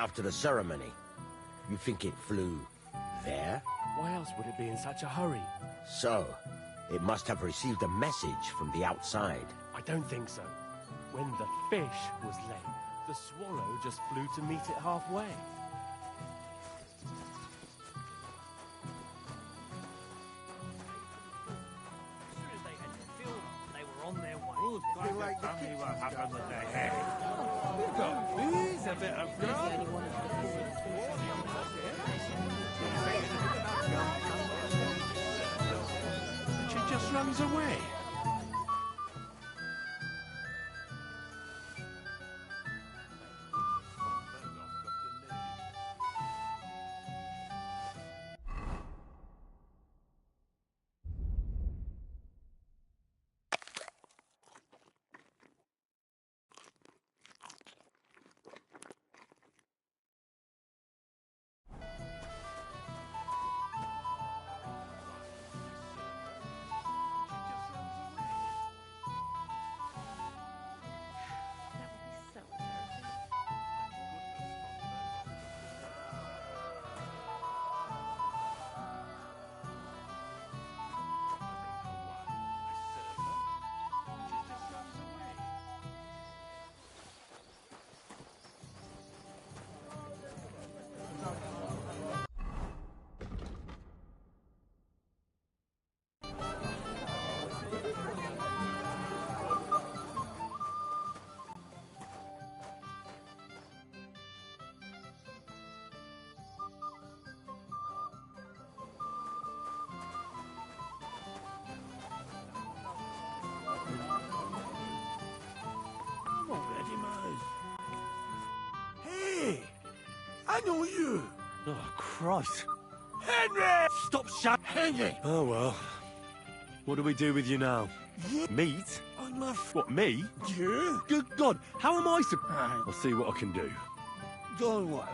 after the ceremony. You think it flew there? Why else would it be in such a hurry? So, it must have received a message from the outside. I don't think so. When the fish was laid, the swallow just flew to meet it halfway. A bit of she just runs away. I know you! Oh, Christ. Henry! Stop shouting! Henry! Oh, well. What do we do with you now? Yeah. Meat? On my What, me? Yeah? Good God, how am I Right. I'll see what I can do. Don't worry.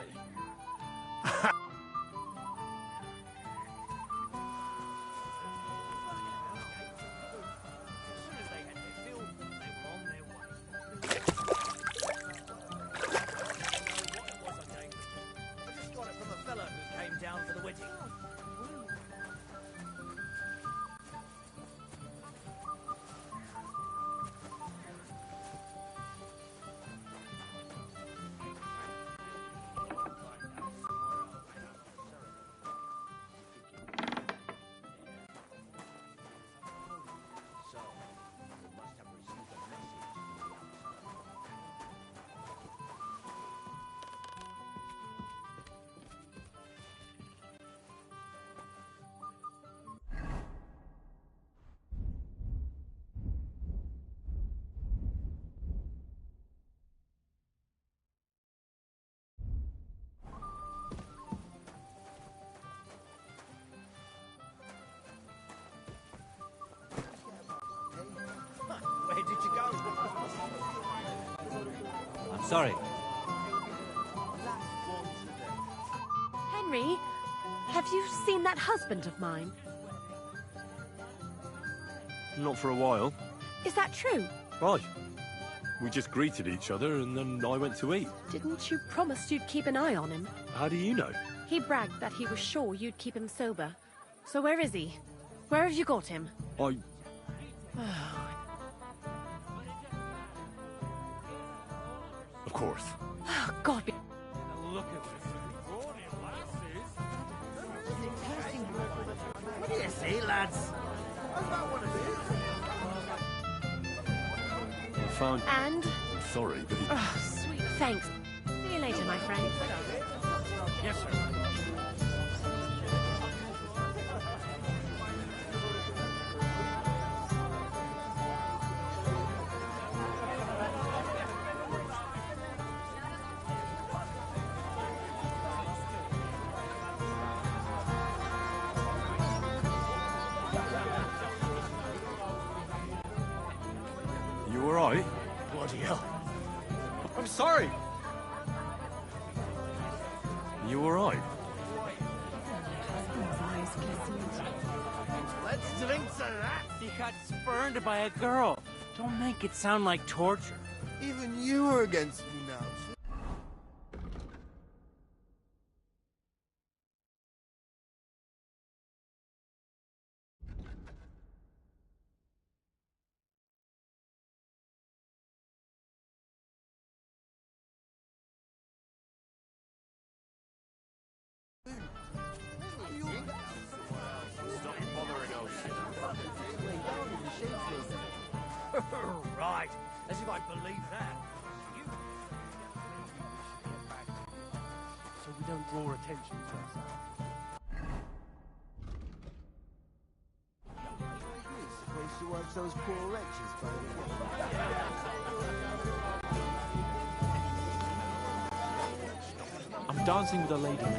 Sorry. Henry, have you seen that husband of mine? Not for a while. Is that true? Right. We just greeted each other and then I went to eat. Didn't you promise you'd keep an eye on him? How do you know? He bragged that he was sure you'd keep him sober. So where is he? Where have you got him? Of course. Oh, God. Look at this. What do you say, lads? How's that one of you? I found... And? I'm sorry, but... Oh, sweet. Thanks. See you later, my friend. Yes, sir. You all right? Bloody hell. I'm sorry. You all right? Let's drink to that. He got spurned by a girl. Don't make it sound like torture. Even you are against me now. Right. As if I believe that. So we don't draw attention to ourselves. Place to watch those poor wretches, by the way. I'm dancing with a lady now.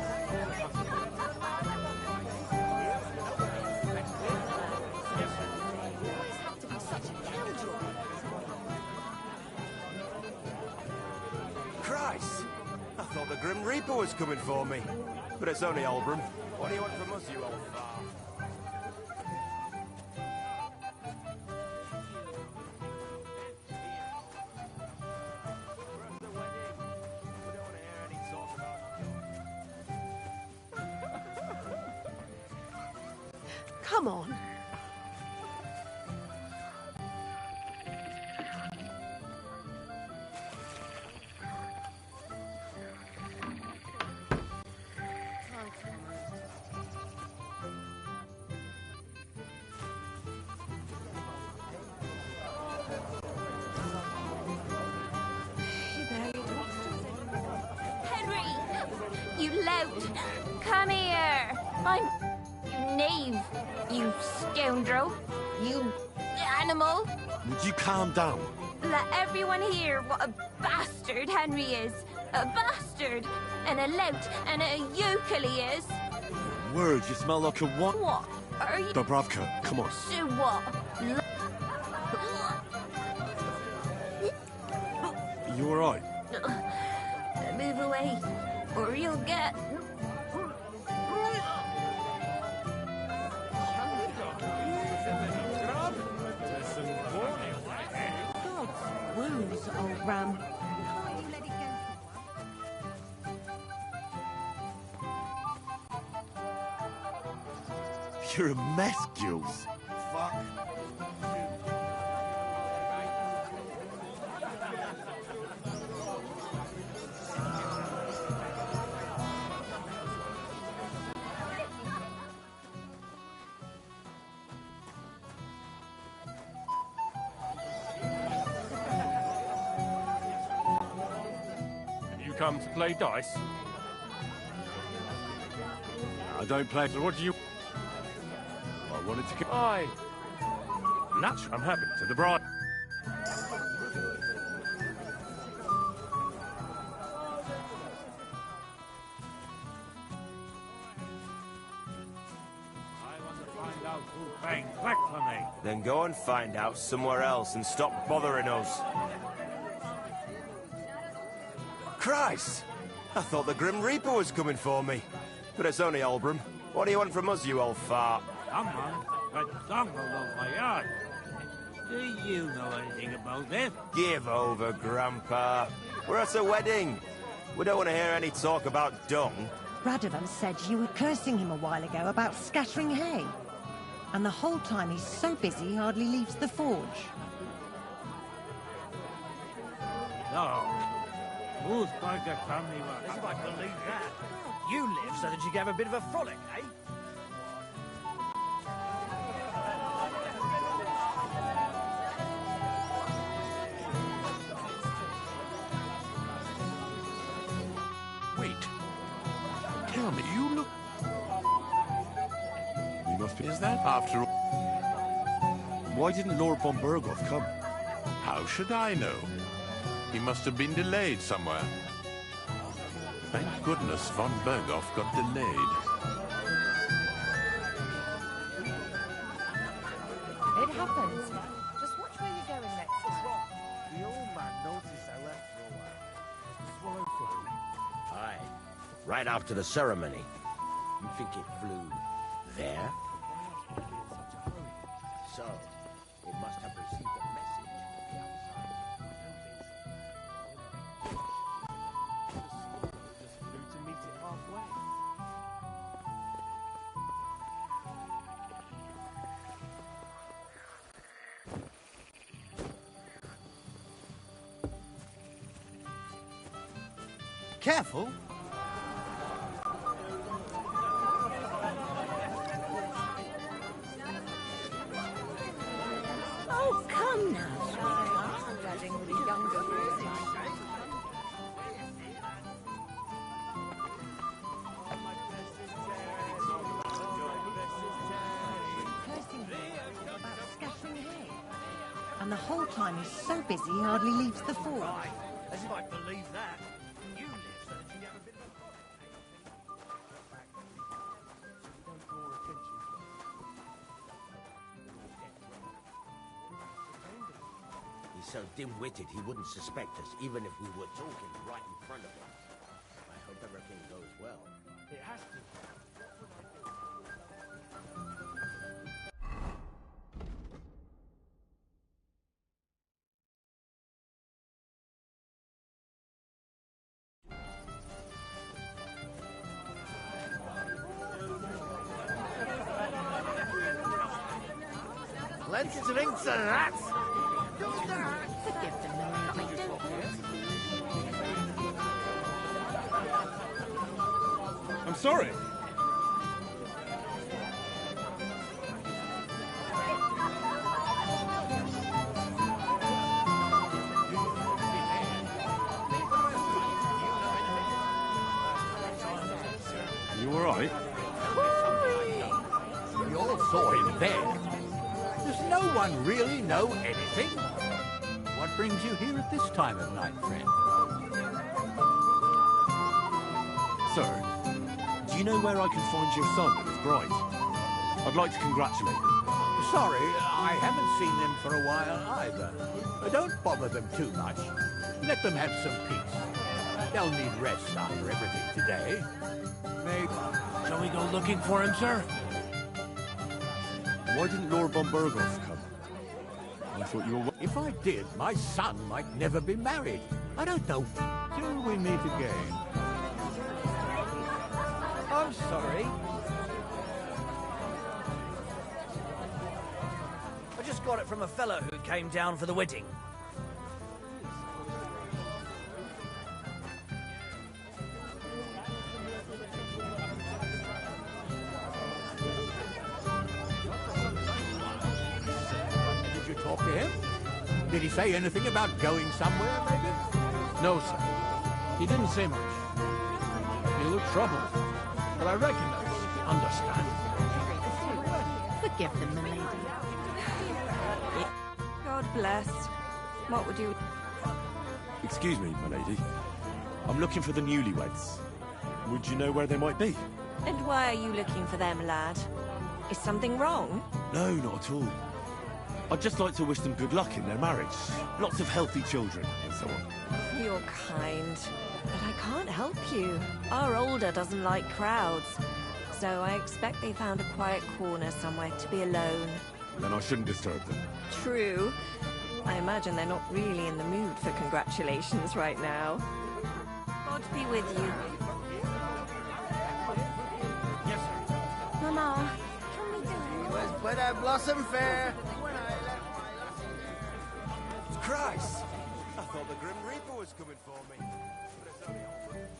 Christ! I thought the Grim Reaper was coming for me. But it's only Olbram. What do you want from us, you old fart? Come on. Henry! You lout! Come here! You knave! You scoundrel! You animal! Would you calm down? Let everyone hear what a bastard Henry is! A bastard! And a lout and a yokel he is! Words, you smell like a what? What? Are you... Dubravka, come on. So what? You alright? Move away, or you'll get... God's wounds, old ram. You're a mess, Jules. Fuck. Have you come to play dice? I don't play. So what do you... I wanted to get... Aye. Nuts. I'm happy to the bride. Bang, back for me. Then go and find out somewhere else and stop bothering us. Christ! I thought the Grim Reaper was coming for me. But it's only Olbram. What do you want from us, you old fart? Someone got stumbled on my yard. Do you know anything about this? Give over, Grandpa. We're at a wedding. We don't want to hear any talk about dung. Radovan said you were cursing him a while ago about scattering hay. And the whole time he's so busy he hardly leaves the forge. No. Who's going to tell me As if what... I believe that. You live so that you can have a bit of a frolic, eh? Wait. Tell me, you look... You must be... Is that? After all... Why didn't Lord von Berghoff come? How should I know? He must have been delayed somewhere. Thank goodness von Berghoff got delayed. It happens. Just watch where you're going next time. The old man noticed I left for a while. Swallow flew. Aye. Right after the ceremony. You think it flew there? So, it must have received a message from the outside. Just flew to meet it halfway. Careful. Oh, come now, And the whole time he's so busy he hardly leaves the fort. As if I believe that. You live so that you never been... Don't draw attention to us. He's so dim-witted he wouldn't suspect us, even if we were talking right in front of him. I hope everything goes well. It has to. Plenty to drink, sir, that. Forgive them, milady. I'm sorry. You all right? We all saw him then. Does no one really know anything? What brings you here at this time of night, friend? Sir, do you know where I can find your son and his bride? I'd like to congratulate them. Sorry, I haven't seen them for a while either. Don't bother them too much. Let them have some peace. They'll need rest after everything today. Shall we go looking for him, sir? Why didn't Lord von Berghoff come? I thought you were... If I did, my son might never be married. I don't know. Till we meet again. I'm sorry. I just got it from a fellow who came down for the wedding. Did you talk to him? Did he say anything about going somewhere, maybe? No, sir. He didn't say much. He looked troubled. But I recognize, understand. Forgive them, milady. God bless. What would you... Excuse me, my lady. I'm looking for the newlyweds. Would you know where they might be? And why are you looking for them, lad? Is something wrong? No, not at all. I'd just like to wish them good luck in their marriage. Lots of healthy children, and so on. You're kind. But I can't help you. Our older doesn't like crowds. So I expect they found a quiet corner somewhere to be alone. Then I shouldn't disturb them. True. I imagine they're not really in the mood for congratulations right now. God be with you. Yes, sir. Mama, can we do it? Was but a blossom fair. Christ! I thought the Grim Reaper was coming for me. But it's only Albert.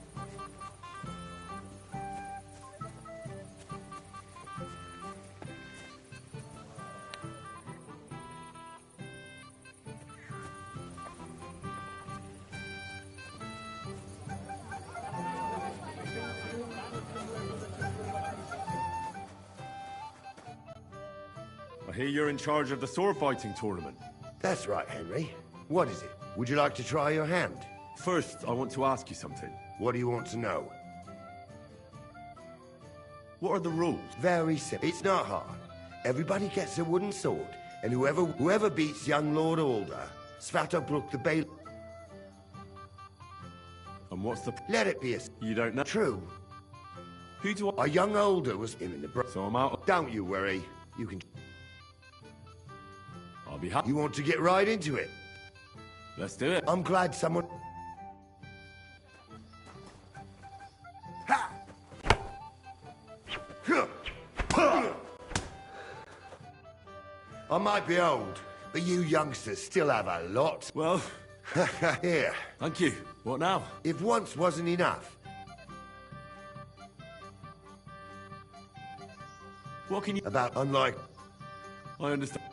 I hear you're in charge of the sword fighting tournament. That's right, Henry. What is it? Would you like to try your hand? First, I want to ask you something. What do you want to know? What are the rules? Very simple. It's not hard. Everybody gets a wooden sword, and whoever beats young Lord Alder, Svatobrook the Bail... And what's the... Let it be a... You don't know? True. Who do I... A young Alder was him in the... So I'm out... Don't you worry. You can... I'll be happy. You want to get right into it? Let's do it. I'm glad someone... Ha! I might be old, but you youngsters still have a lot. Well... Here. Thank you. What now? If once wasn't enough... What can you... About unlike... I understand.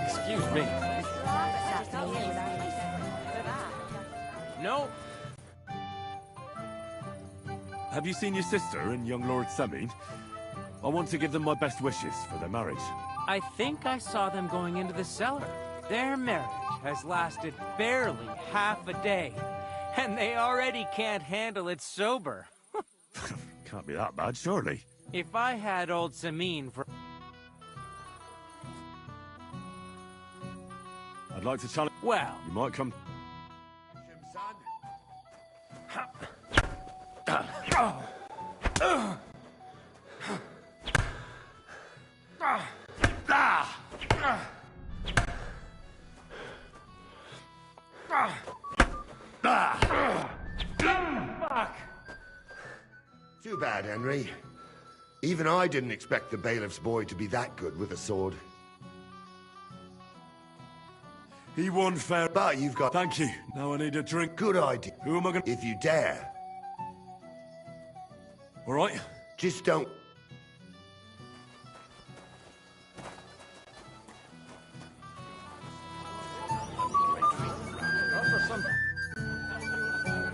Excuse me. No. have you seen your sister and young Lord Semin? I want to give them my best wishes for their marriage. I think I saw them going into the cellar. Their marriage has lasted barely half a day, and they already can't handle it sober. Can't be that bad, surely. If I had old Samin for... I'd like to challenge... Well... You might come... Fuck! Too bad, Henry. Even I didn't expect the bailiff's boy to be that good with a sword. He won fair... But you've got... Thank you. Now I need a drink. Good idea. Who am I gonna... If you dare. All right. Just don't...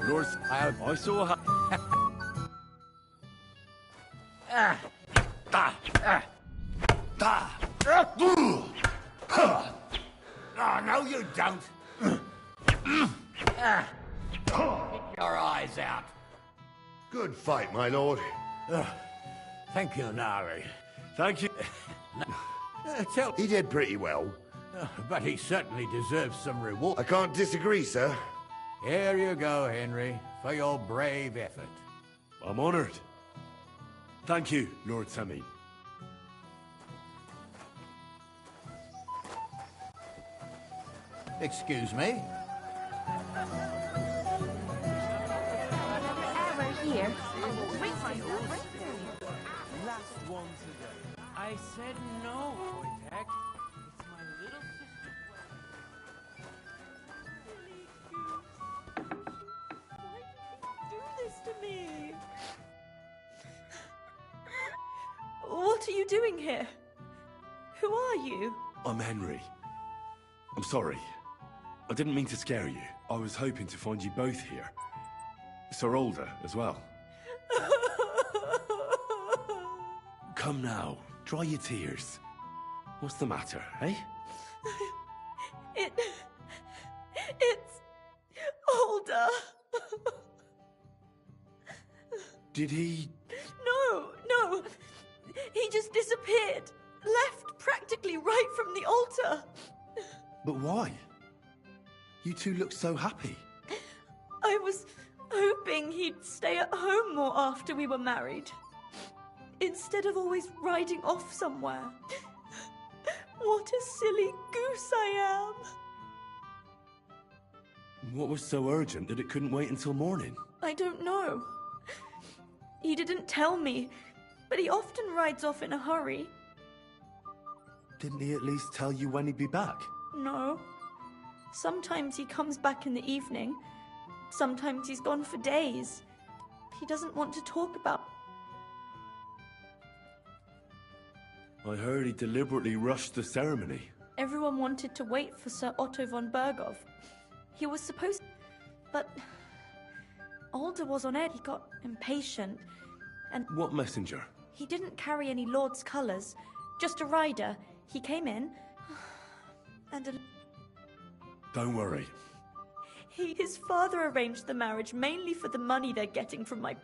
Lord, I saw her... Oh, no, you don't. Get your eyes out. Good fight, my lord. Thank you, Nari. Thank you. He did pretty well. But he certainly deserves some reward. I can't disagree, sir. Here you go, Henry, for your brave effort. I'm honored. Thank you, Lord Semin. Excuse me? Error here. Last one today. I said no, Wojtek. It's my little sister. Why did you do this to me? What are you doing here? Who are you? I'm Henry. I'm sorry. I didn't mean to scare you. I was hoping to find you both here. Sir Older as well. Come now, dry your tears. What's the matter, eh? It's Older. Did he... No. He just disappeared. Left practically right from the altar. But why? You two look so happy. I was hoping he'd stay at home more after we were married. Instead of always riding off somewhere. What a silly goose I am. What was so urgent that it couldn't wait until morning? I don't know. He didn't tell me, but he often rides off in a hurry. Didn't he at least tell you when he'd be back? No. Sometimes he comes back in the evening. Sometimes he's gone for days. He doesn't want to talk about... I heard he deliberately rushed the ceremony. Everyone wanted to wait for Sir Otto von Berghoff. He was supposed... But... Alder was on edge. He got impatient, and... What messenger? He didn't carry any Lord's colours. Just a rider. He came in... And a... Don't worry. His father arranged the marriage mainly for the money they're getting from my...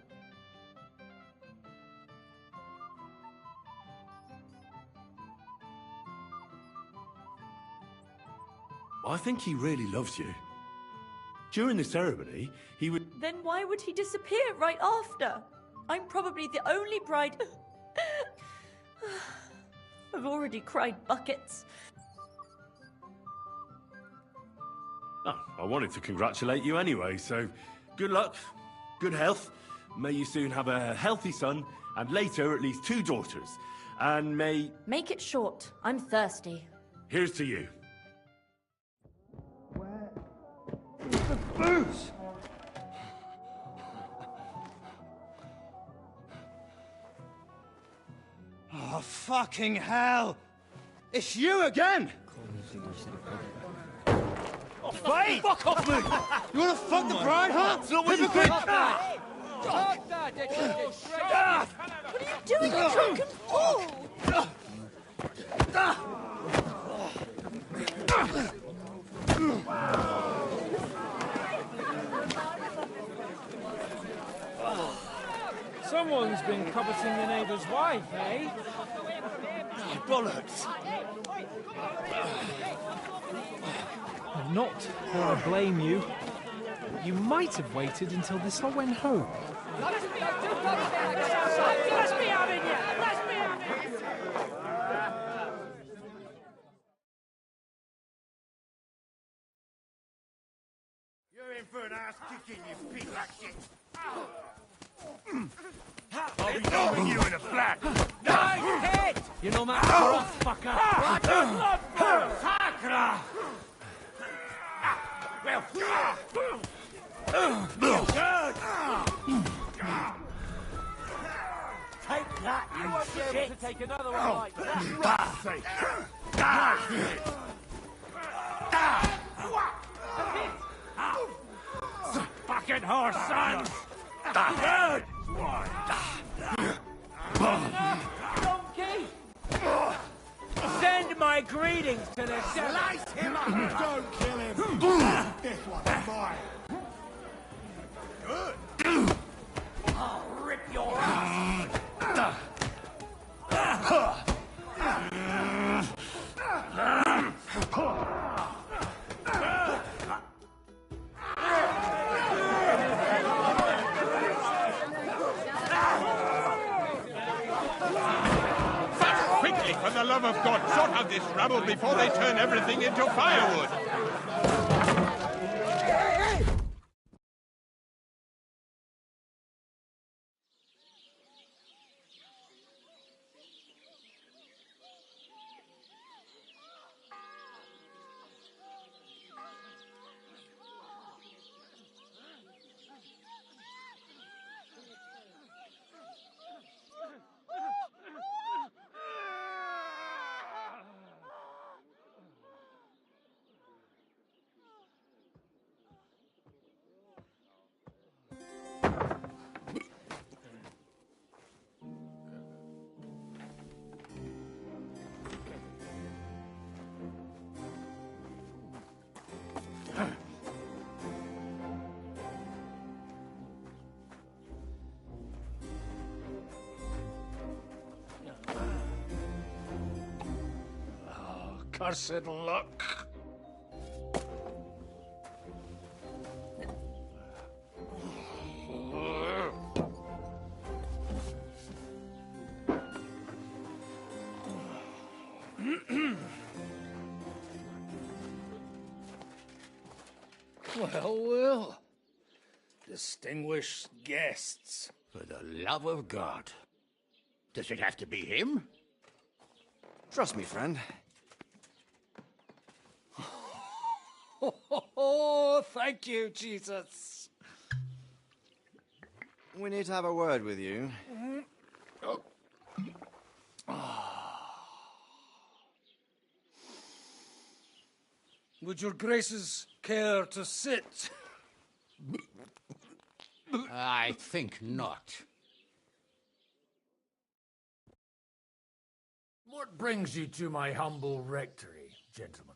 I think he really loves you. During the ceremony, he would... Then why would he disappear right after? I'm probably the only bride... I've already cried buckets. Oh, I wanted to congratulate you anyway, so good luck, good health. May you soon have a healthy son, and later at least 2 daughters. And may... Make it short. I'm thirsty. Here's to you. The booze! Oh, fucking hell! It's you again! Oh, Fuck off me! You wanna fuck the bride, huh? Hypocrite! What are you doing, you drunken fool? Someone's been coveting the neighbour's wife, eh? Bollocks! Not that I blame you. You might have waited until this all went home. Let me out in here! Let me out in here! You're in for an ass kicking, you piece of shit. I'll be throwing you in a flat! Nice hit! You know my rough fucker. What a love for Sakra! Well, Take that, you won't be able to take another one like that. fucking horse, son! Donkey! Send my greetings to the Slice him up! Don't kill him! This one's mine! Good! I'll rip your ass! Quickly, for the love of God, sort out this rabble before they turn everything into firewood! Cursed luck. Well. Distinguished guests. For the love of God. Does it have to be him? Trust me, friend. Oh, thank you, Jesus. We need to have a word with you. Would your graces care to sit? I think not. What brings you to my humble rectory, gentlemen?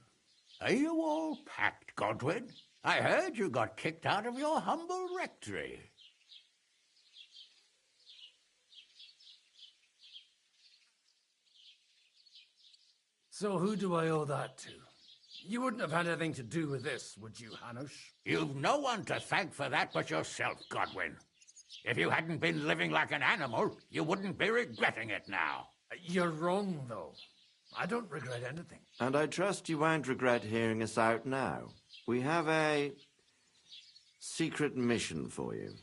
Are you all packed, Godwin? I heard you got kicked out of your humble rectory. So who do I owe that to? You wouldn't have had anything to do with this, would you, Hanush? You've no one to thank for that but yourself, Godwin. If you hadn't been living like an animal, you wouldn't be regretting it now. You're wrong, though. I don't regret anything. And I trust you won't regret hearing us out now. We have a secret mission for you.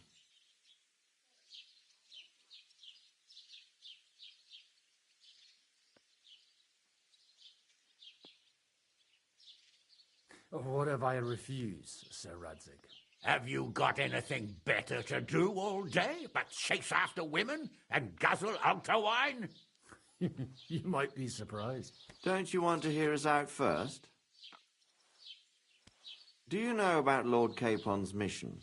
What have I refused, Sir Radzig? Have you got anything better to do all day but chase after women and guzzle altar wine? You might be surprised. Don't you want to hear us out first? Do you know about Lord Capon's mission?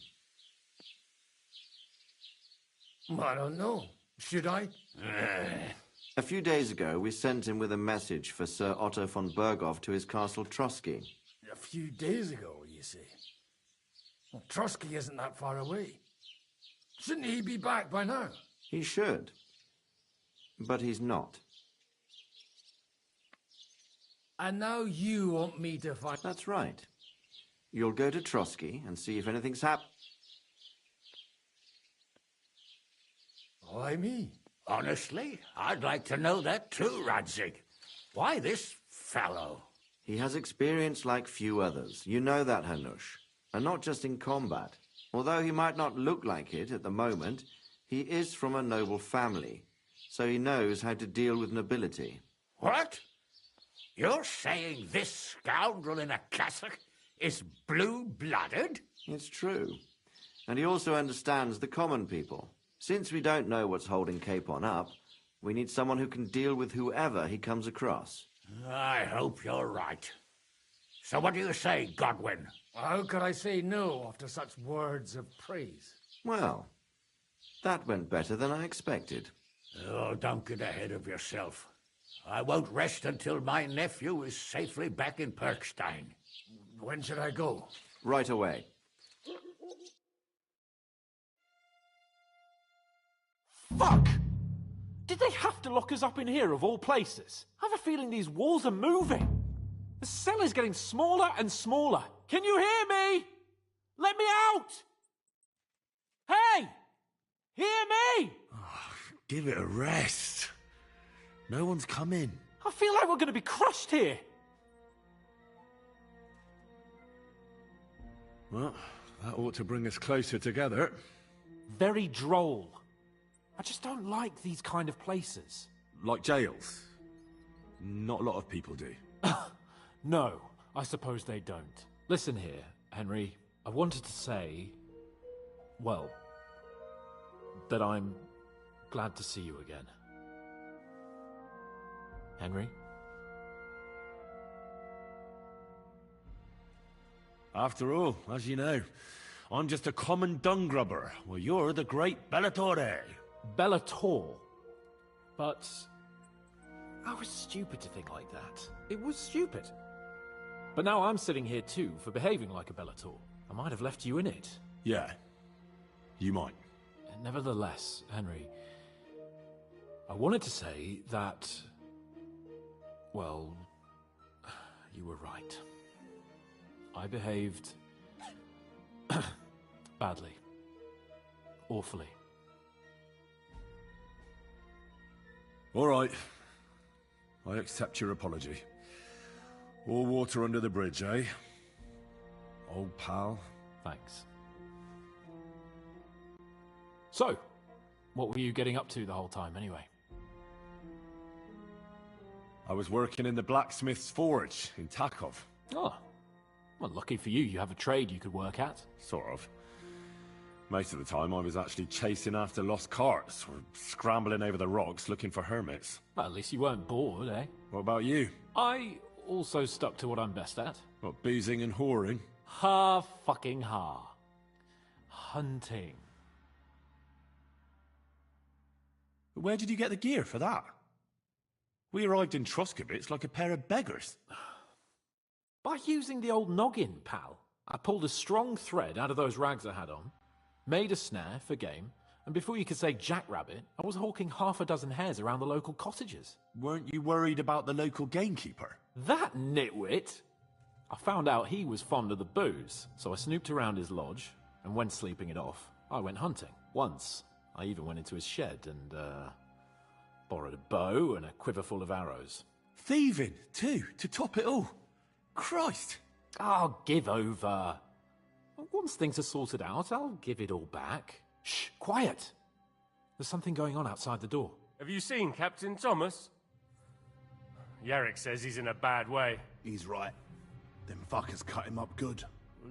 I don't know. Should I? A few days ago, we sent him with a message for Sir Otto von Berghoff to his castle Trotsky. A few days ago, you see. Well, Trotsky isn't that far away. Shouldn't he be back by now? He should. But he's not. And now you want me to find... That's right. You'll go to Trotsky and see if anything's happened. Why me? Honestly, I'd like to know that too, Radzig. Why this fellow? He has experience like few others. You know that, Hanush. And not just in combat. Although he might not look like it at the moment, he is from a noble family. So he knows how to deal with nobility. What? You're saying this scoundrel in a cassock is blue-blooded? It's true. And he also understands the common people. Since we don't know what's holding Capon up, we need someone who can deal with whoever he comes across. I hope you're right. So what do you say, Godwin? How could I say no after such words of praise? Well, that went better than I expected. Oh, don't get ahead of yourself. I won't rest until my nephew is safely back in Perkstein. When should I go? Right away. Fuck! Did they have to lock us up in here of all places? I have a feeling these walls are moving. The cell is getting smaller and smaller. Can you hear me? Let me out! Hey! Hear me! Give it a rest. No one's coming. I feel like we're going to be crushed here. Well, that ought to bring us closer together. Very droll. I just don't like these kind of places. Like jails? Not a lot of people do. No, I suppose they don't. Listen here, Henry. I wanted to say, well, that I'm glad to see you again. Henry? After all, as you know, I'm just a common dung grubber, while you're the great Bellatore. Bellator? But I was stupid to think like that. It was stupid. But now I'm sitting here too for behaving like a Bellator. I might have left you in it. Yeah, you might. Nevertheless, Henry, I wanted to say that, well, you were right. I behaved badly. Awfully. All right. I accept your apology. All water under the bridge, eh? Old pal. Thanks. So, what were you getting up to the whole time, anyway? I was working in the blacksmith's forge in Takov. Oh. Well, lucky for you, you have a trade you could work at. Sort of. Most of the time I was actually chasing after lost carts, or scrambling over the rocks looking for hermits. Well, at least you weren't bored, eh? What about you? I also stuck to what I'm best at. What, boozing and whoring? Fucking hunting. Where did you get the gear for that? We arrived in Troskowitz like a pair of beggars. By using the old noggin, pal. I pulled a strong thread out of those rags I had on, made a snare for game, and before you could say jackrabbit, I was hawking 6 hares around the local cottages. Weren't you worried about the local gamekeeper? That nitwit! I found out he was fond of the booze, so I snooped around his lodge, and when sleeping it off, I went hunting. Once, I even went into his shed and, borrowed a bow and a quiver full of arrows. Thieving, too, to top it all. Christ! Oh, give over. Once things are sorted out, I'll give it all back. Shh, quiet! There's something going on outside the door. Have you seen Captain Thomas? Yarrick says he's in a bad way. He's right. Them fuckers cut him up good.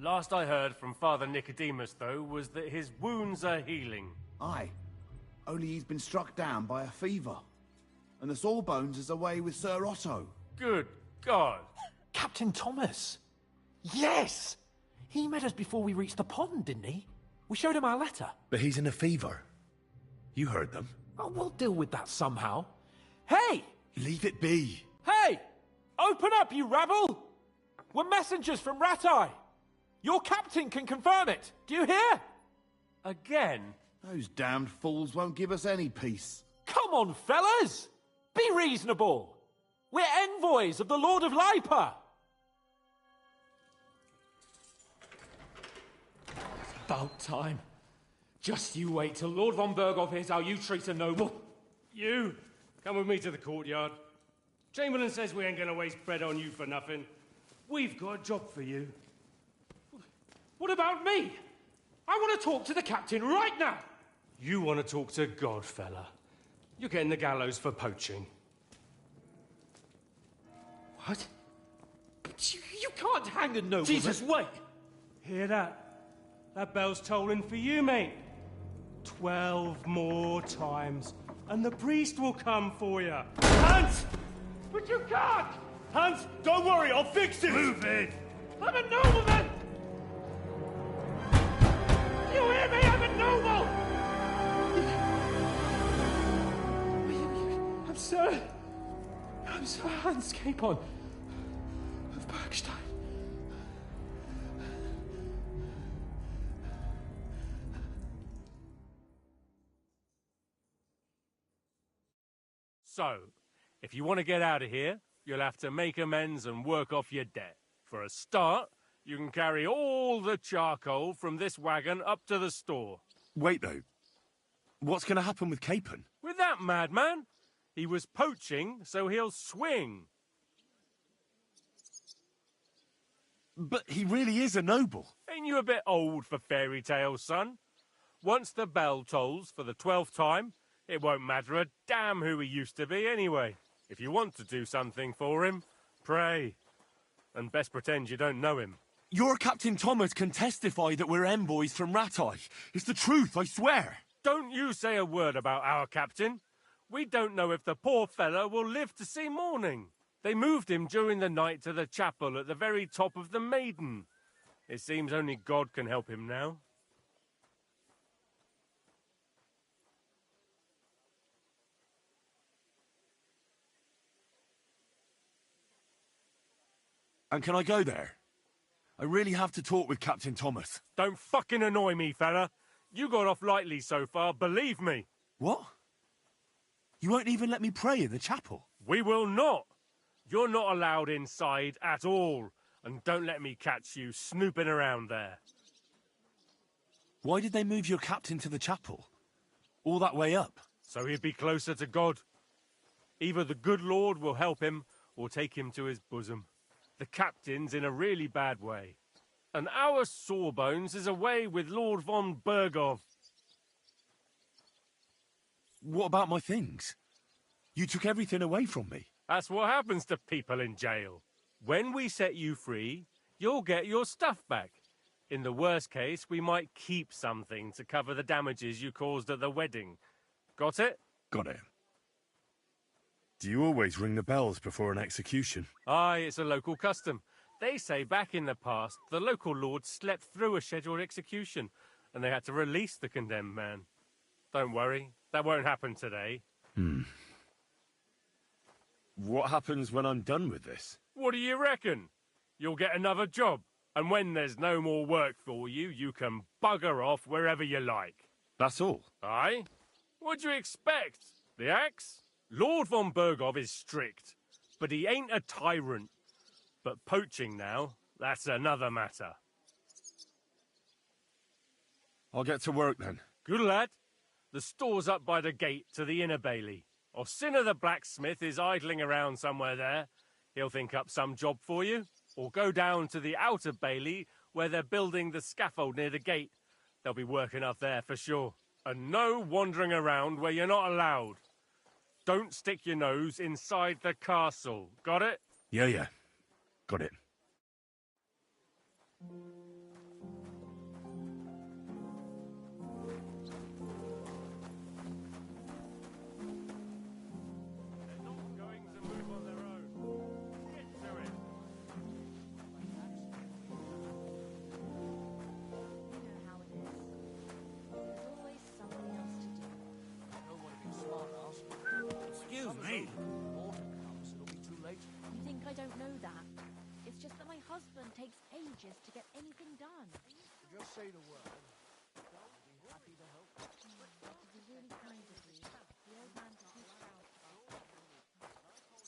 Last I heard from Father Nicodemus, though, was that his wounds are healing. Aye. Only he's been struck down by a fever. And the Sawbones is away with Sir Otto. Good God! Captain Thomas! Yes! He met us before we reached the pond, didn't he? We showed him our letter. But he's in a fever. You heard them. Oh, we'll deal with that somehow. Hey! Leave it be. Hey! Open up, you rabble! We're messengers from Ratai. Your captain can confirm it. Do you hear? Again? Those damned fools won't give us any peace. Come on, fellas! Be reasonable! We're envoys of the Lord of Lipa! About time. Just you wait till Lord von Berghoff hears how you treat a noble. You, come with me to the courtyard. Chamberlain says we ain't gonna waste bread on you for nothing. We've got a job for you. What about me? I want to talk to the captain right now! You want to talk to God, fella. You're getting the gallows for poaching. What? But you can't hang a nobleman. Jesus, wait! Hear that? That bell's tolling for you, mate. 12 more times, and the priest will come for you. Hans! But you can't! Hans, don't worry, I'll fix it! Move it! I'm a nobleman! You hear me? I'm a noble! I'm Sir Hans Capon of Bergstein. So, if you want to get out of here, you'll have to make amends and work off your debt. For a start, you can carry all the charcoal from this wagon up to the store. Wait, though. What's going to happen with Capon? With that madman? He was poaching, so he'll swing. But he really is a noble. Ain't you a bit old for fairy tales, son? Once the bell tolls for the 12th time, it won't matter a damn who he used to be anyway. If you want to do something for him, pray. And best pretend you don't know him. Your Captain Thomas can testify that we're envoys from Ratai. It's the truth, I swear. Don't you say a word about our captain. We don't know if the poor fellow will live to see morning. They moved him during the night to the chapel at the very top of the Maiden. It seems only God can help him now. And can I go there? I really have to talk with Captain Thomas. Don't fucking annoy me, fella. You got off lightly so far, believe me. What? You won't even let me pray in the chapel? We will not. You're not allowed inside at all. And don't let me catch you snooping around there. Why did they move your captain to the chapel? All that way up? So he'd be closer to God. Either the good Lord will help him, or take him to his bosom. The captain's in a really bad way. And our Sawbones is away with Lord von Berghoff. What about my things? You took everything away from me. That's what happens to people in jail. When we set you free, you'll get your stuff back. In the worst case, we might keep something to cover the damages you caused at the wedding. Got it? Got it. Do you always ring the bells before an execution? Aye, it's a local custom. They say back in the past, the local lord slept through a scheduled execution, and they had to release the condemned man. Don't worry, that won't happen today. What happens when I'm done with this? What do you reckon? You'll get another job, and when there's no more work for you, you can bugger off wherever you like. That's all? Aye? What'd you expect? The axe? Lord von Berghoff is strict, but he ain't a tyrant. But poaching now, that's another matter. I'll get to work then. Good lad. The store's up by the gate to the inner bailey. Orsina the blacksmith is idling around somewhere there. He'll think up some job for you. Or go down to the outer bailey where they're building the scaffold near the gate. They'll be working up there for sure. And no wandering around where you're not allowed. Don't stick your nose inside the castle. Got it? Yeah. Got it. They're not going to move on their own. Get to it. You know how it is. There's always something else to do. takes ages to get anything done. Just say the word. I'll be happy to help. That would be really kind of you. The old man's too proud to ask for help.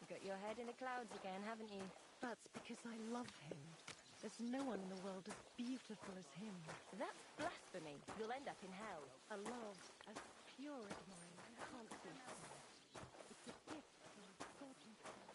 Got your head in the clouds again, haven't you? That's because I love him. There's no one in the world as beautiful as him. That's blasphemy. You'll end up in hell. A love as pure as mine can't be found. It's a gift from God himself.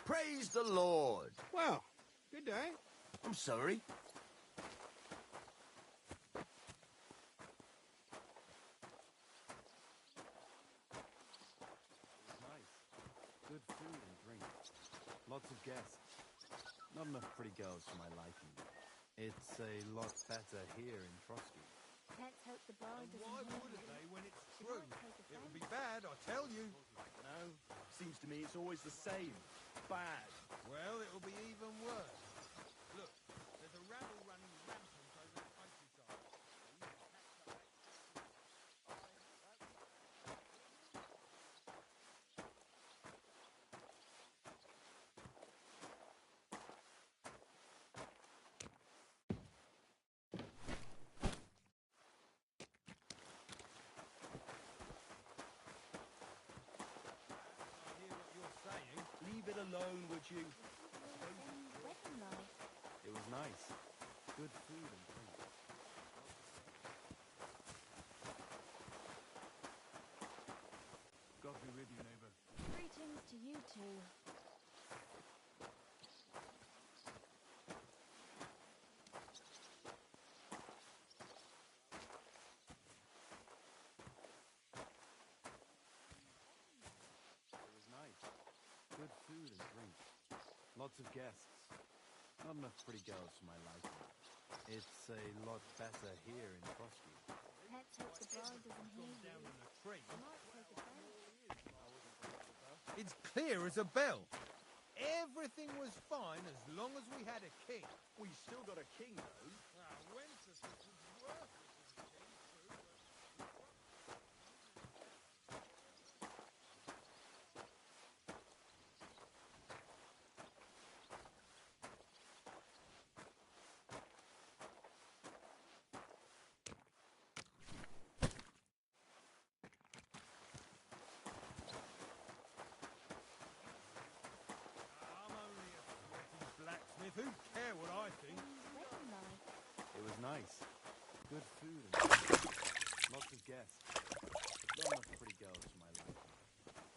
Praise the Lord. Well, good day. I'm sorry. Nice. Good food and drink. Lots of guests. Not enough pretty girls for my liking. It's a lot better here in Trotsky. Let's hope the bride doesn't Why hear wouldn't you. they when it's She true? might take It'll offence. be bad, I tell you. No, seems to me it's always the same. Bad. Well, it'll be even worse. Look, there's a rabble running rampant over the countryside. I hear what you're saying. Leave it alone, would you? Wedding night. It was nice. Good food and drink. God be with you, neighbor. Greetings to you too. It was nice. Good food and drink. Lots of guests. Not enough pretty girls for my liking. It's a lot better here in Frosty. Let's hope the bride doesn't hear you. I might take a It's clear as a bell. Everything was fine as long as we had a king. We still got a king, though. Wenceslas was worthless as a king, too, blacksmith. Who'd care what I think? It was nice. Good food and lots of guests. Not enough pretty girls for my liking.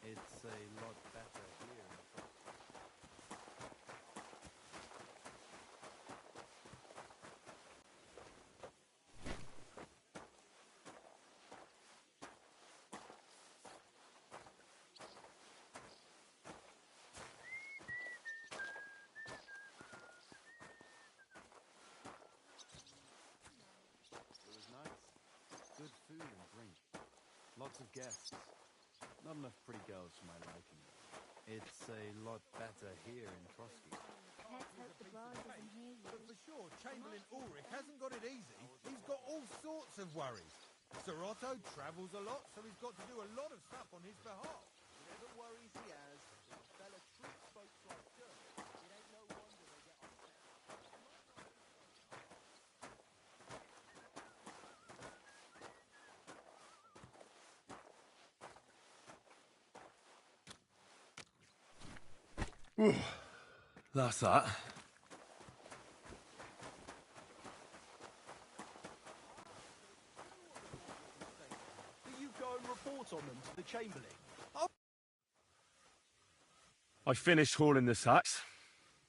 It's a lot better here in Frosty. It was nice. Good food and drink. Lots of guests. Not enough pretty girls for my liking. It's a lot better here in Frosty. Let's hope the bride doesn't hear you. But for sure, Chamberlain Ulrich hasn't got it easy. He's got all sorts of worries. Sir Otto travels a lot, so he's got to do a lot of stuff on his behalf. Whatever worries he has, if a fella treats folks like dirt, it ain't no wonder they get upset. That's that. Do you go and report on them to the Chamberlain? I finished hauling the sacks.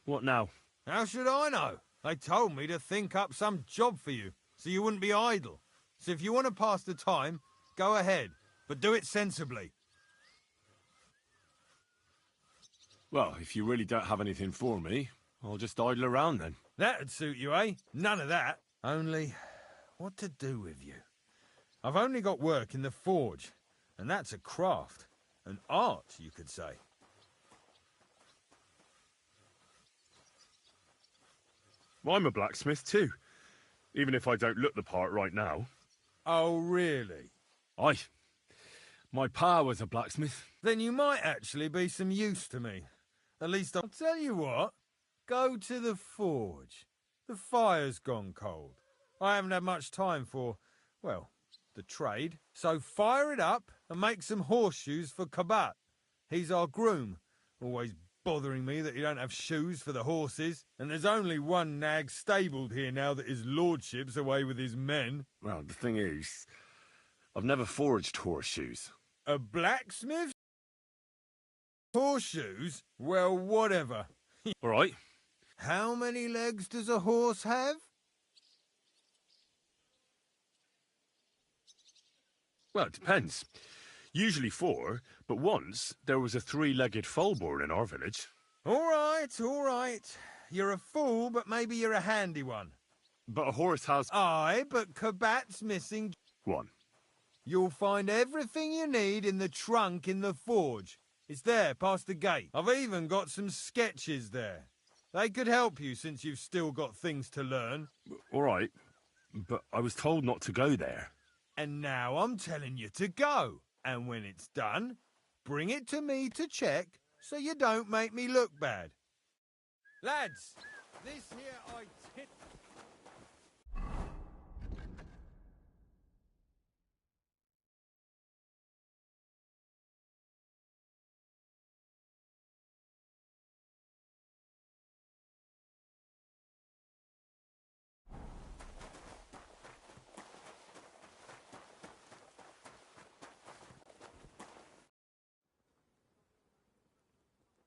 What now? How should I know? They told me to think up some job for you, so you wouldn't be idle. So if you want to pass the time, go ahead, but do it sensibly. Well, if you really don't have anything for me, I'll just idle around then. That'd suit you, eh? None of that. Only, what to do with you? I've only got work in the forge, and that's a craft. An art, you could say. Well, I'm a blacksmith too, even if I don't look the part right now. Oh, really? Aye. My pa was a blacksmith. Then you might actually be some use to me. At least I'll tell you what. Go to the forge. The fire's gone cold. I haven't had much time for, well, the trade. So fire it up and make some horseshoes for Kabat. He's our groom. Always bothering me that you don't have shoes for the horses. And there's only one nag stabled here now that his lordship's away with his men. Well, the thing is, I've never forged horseshoes. A blacksmith? Horseshoes? Well, whatever. All right. How many legs does a horse have? Well, it depends. Usually 4, but once there was a 3-legged foal born in our village. All right. You're a fool, but maybe you're a handy one. But a horse has... Aye, but Kabat's missing... 1. You'll find everything you need in the trunk in the forge. It's there, past the gate. I've even got some sketches there. They could help you since you've still got things to learn. All right, but I was told not to go there. And now I'm telling you to go. And when it's done, bring it to me to check so you don't make me look bad. Lads, this here I tit...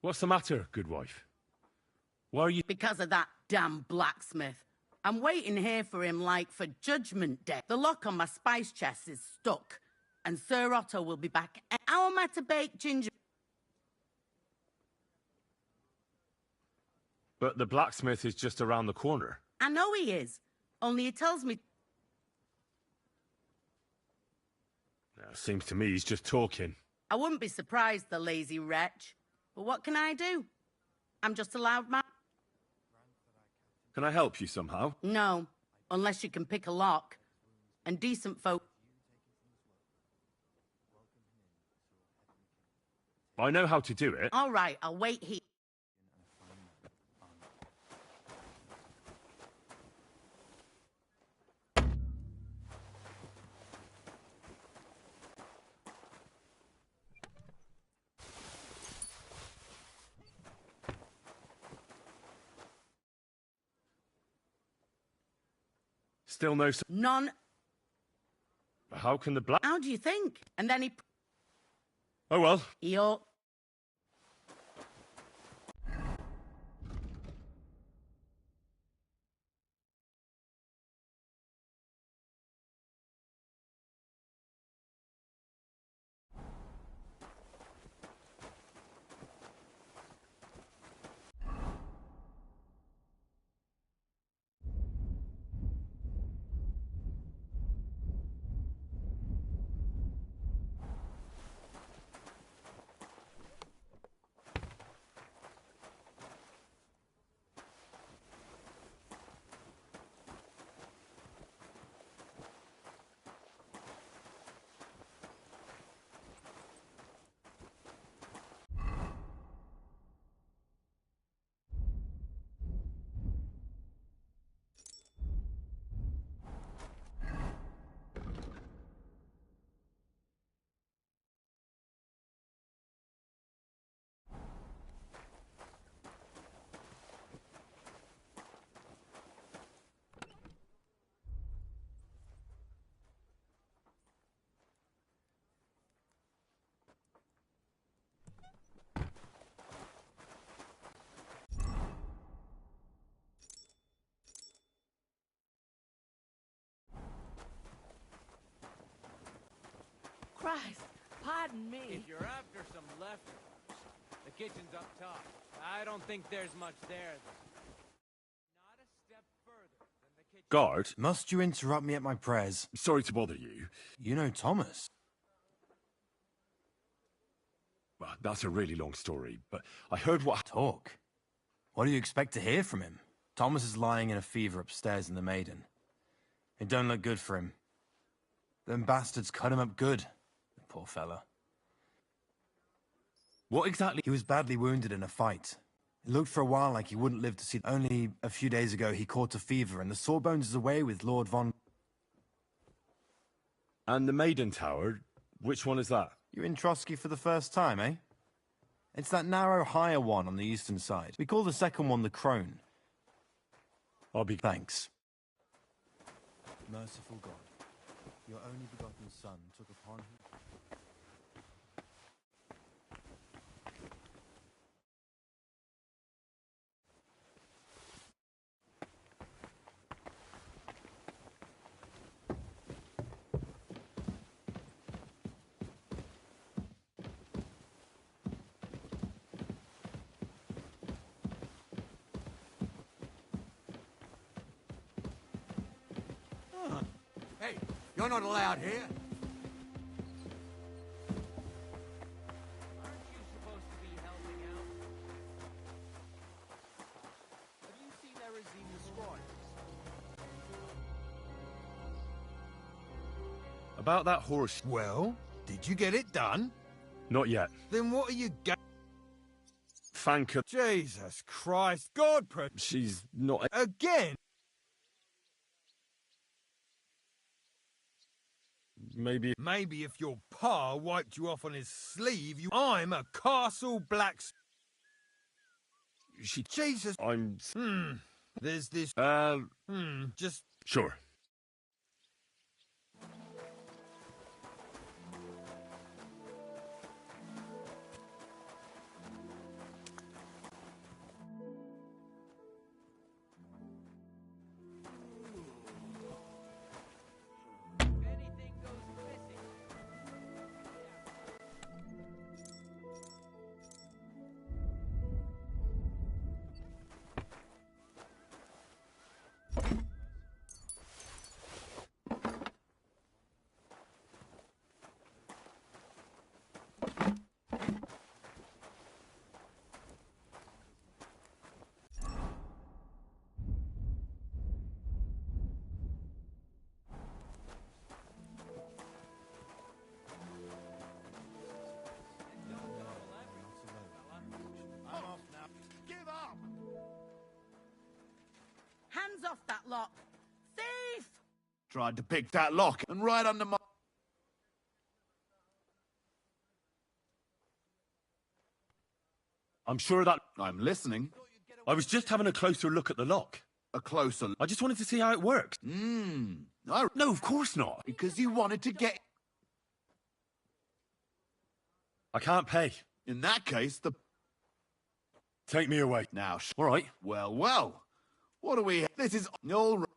What's the matter, good wife? Why are you... Because of that damn blacksmith. I'm waiting here for him like for Judgment Day. The lock on my spice chest is stuck, and Sir Otto will be back. How am I to bake ginger? But the blacksmith is just around the corner. I know he is. Only he tells me... Seems to me he's just talking. I wouldn't be surprised, the lazy wretch. But what can I do? I'm just a loud man. Can I help you somehow? No, unless you can pick a lock. And decent folk... I know how to do it. All right, I'll wait here. Still no... None... How can the black... How do you think? And then he... Oh, well. He ought... Christ, pardon me. If you're after some leftovers, the kitchen's up top. I don't think there's much there, though. Not a step further than the kitchen. Guard? Must you interrupt me at my prayers? Sorry to bother you. You know Thomas. Well, that's a really long story, but I heard what... Talk? What do you expect to hear from him? Thomas is lying in a fever upstairs in the Maiden. It don't look good for him. Them bastards cut him up good. Poor fella. What exactly? He was badly wounded in a fight. It looked for a while like he wouldn't live to see... Only a few days ago he caught a fever and the Sawbones is away with Lord von... And the Maiden Tower? Which one is that? You're in Trotsky for the first time, eh? It's that narrow, higher one on the eastern side. We call the second one the Crone. I'll be... Thanks. Merciful God, your only begotten Son took upon him... Hey, you're not allowed here. Aren't you supposed to be helping out? Have you seen Erazine the Squires? About that horse... Well, did you get it done? Not yet. Then what are you Thank her. Jesus Christ, God She's not... Again? Maybe if your pa wiped you off on his sleeve, I'm a castle blacksmith. Jesus. I'm... There's this... Just... Sure. lock. Thief! Tried to pick that lock and right under my... I'm sure of that. I'm listening. I was just having a closer look at the lock. A closer... I just wanted to see how it works. No, of course not. Because you wanted to get... I can't pay. In that case, the... Take me away. Now, all right. Well, well. What do we... This is all right.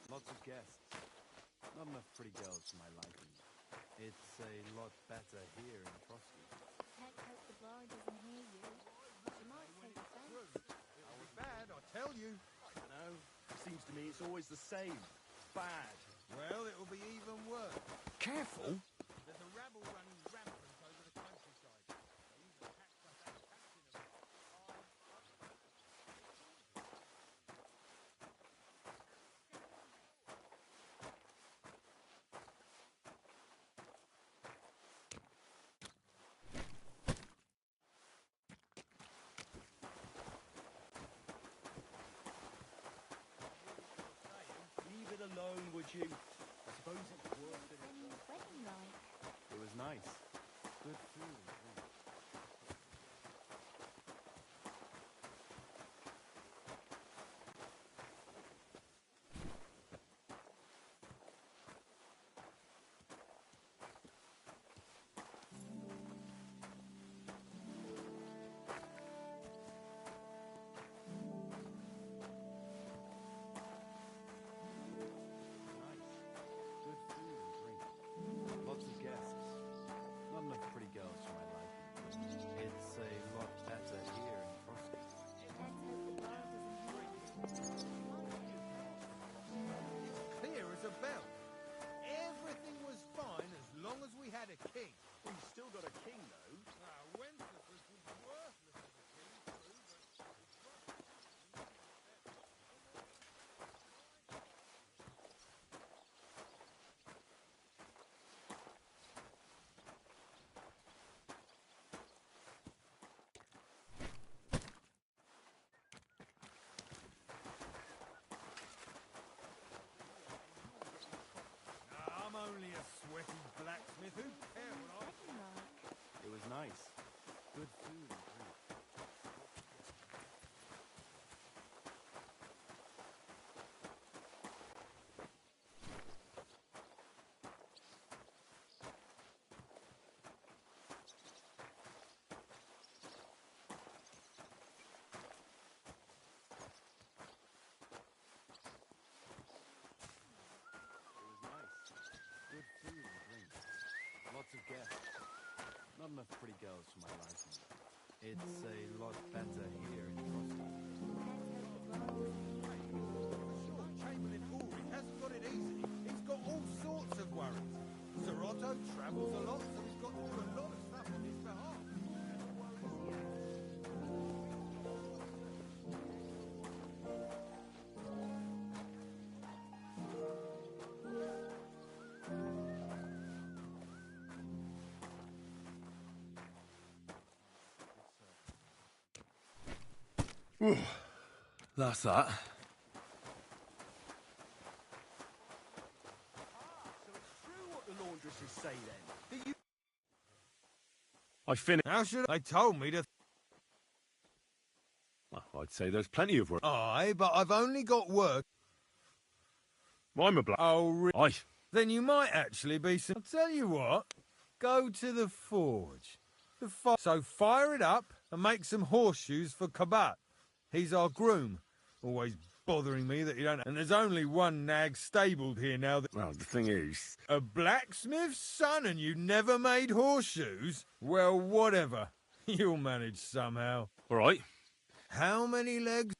Lots of guests. Not enough pretty girls for my liking. It's a lot better here in Frosty. Let's hope the bar doesn't hear you. She might take offense. It'll be bad, I tell you. I don't know. It seems to me it's always the same. Bad. Well, it'll be even worse. Careful. There's a rabble running rampant over the countryside. They even packed us out captain of Leave it alone, would you? I suppose it's worth it. Wedding like. It was nice. Good food and drink. Good food and drink. Lots of guests. Not enough pretty girls for my liking. It's a lot better here in Frosty. Let's hope the bar doesn't hear you. clear as a bell. Everything was fine as long as we had a king. We've still got a king, though. Wenceslas was worthless as a king, true, but... I'm only a sweaty blacksmith. Who cares what I... Wedding like. It was nice. Good food and drink. It was nice. Good food and drink. Lots of guests. Not enough pretty girls for my liking. It's a lot better here in Frosty. Sure, Chamberlain Ulrich hasn't got it easy. He's got all sorts of worries. Sir Otto travels a lot, so he's got to do a lot of stuff on his behalf. That's that. So it's true what the laundresses say, then? That you... I finished. How should I... They told me to... Well, I'd say there's plenty of work. Aye, but I've only got work. I'm a black. Oh, Aye. Then you might actually be some... I'll tell you what. Go to the forge. So fire it up and make some horseshoes for Kabat. He's our groom. Always bothering me that you don't... And there's only one nag stabled here now that... Well, the thing is... A blacksmith's son and you never made horseshoes? Well, whatever. You'll manage somehow. All right. How many legs?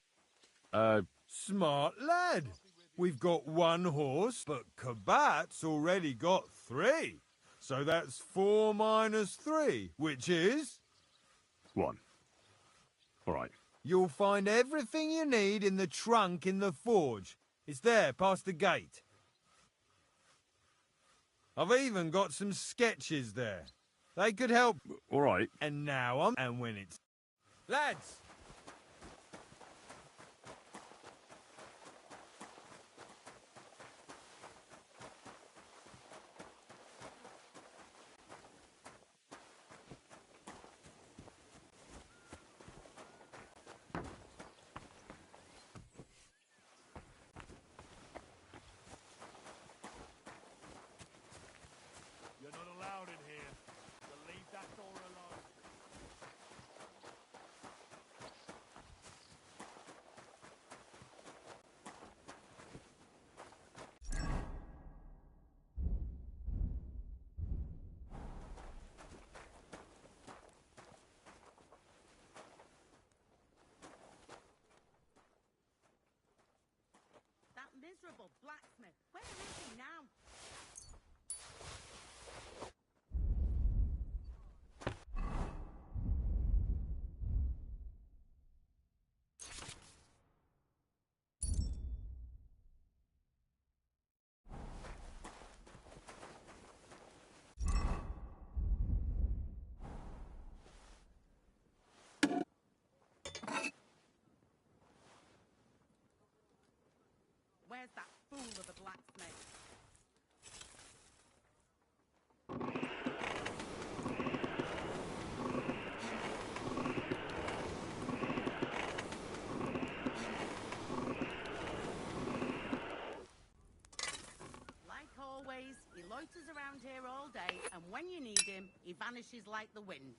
Smart lad. We've got one horse, but Kabat's already got 3. So that's 4 minus 3, which is... 1. All right. You'll find everything you need in the trunk in the forge. It's there, past the gate. I've even got some sketches there. They could help. All right. And now and when it's... Lads! You're not allowed in here. So leave that door alone. That miserable blacksmith. Where is he now? Where's that fool of a blacksmith? Like always, he loiters around here all day, and when you need him, he vanishes like the wind.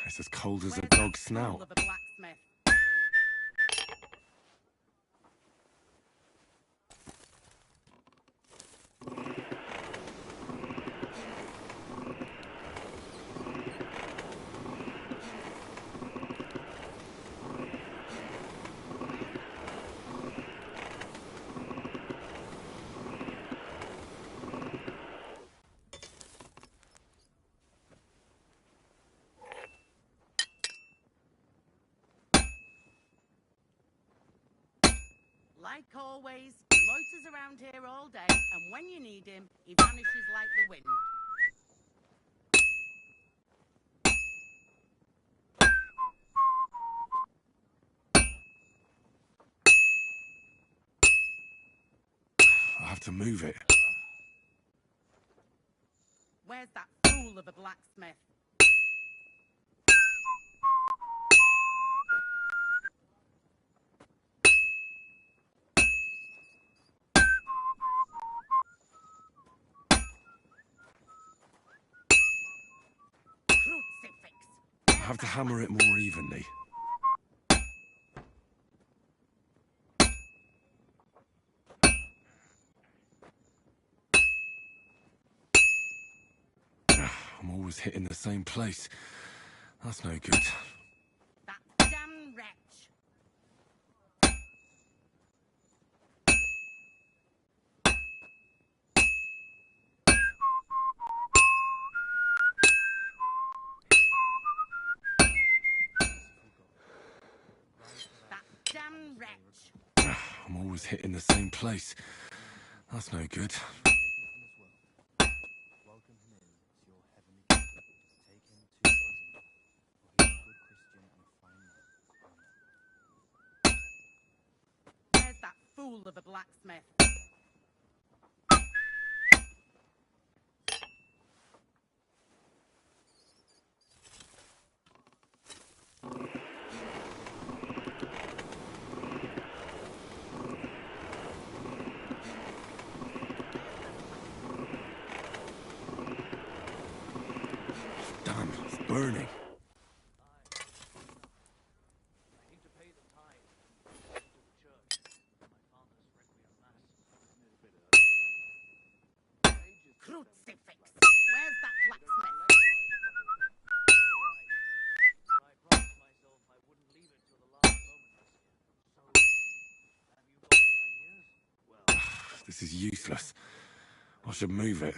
It's as cold as Where's a that dog's fool snout. of a blacksmith? Like always, he loiters around here all day, and when you need him, he vanishes like the wind. I have to move it. Where's that fool of a blacksmith? Crucifix. I have to hammer it more evenly. I'm always hitting the same place. That's no good. That damn wretch. That damn wretch. I'm always hitting the same place. That's no good. Welcome him in to your heavenly kingdom. Take him to your bosom, for he is a good Christian and a fine man. Amen. Where's that fool of a blacksmith? Damn, it's burning. This is useless. I should move it.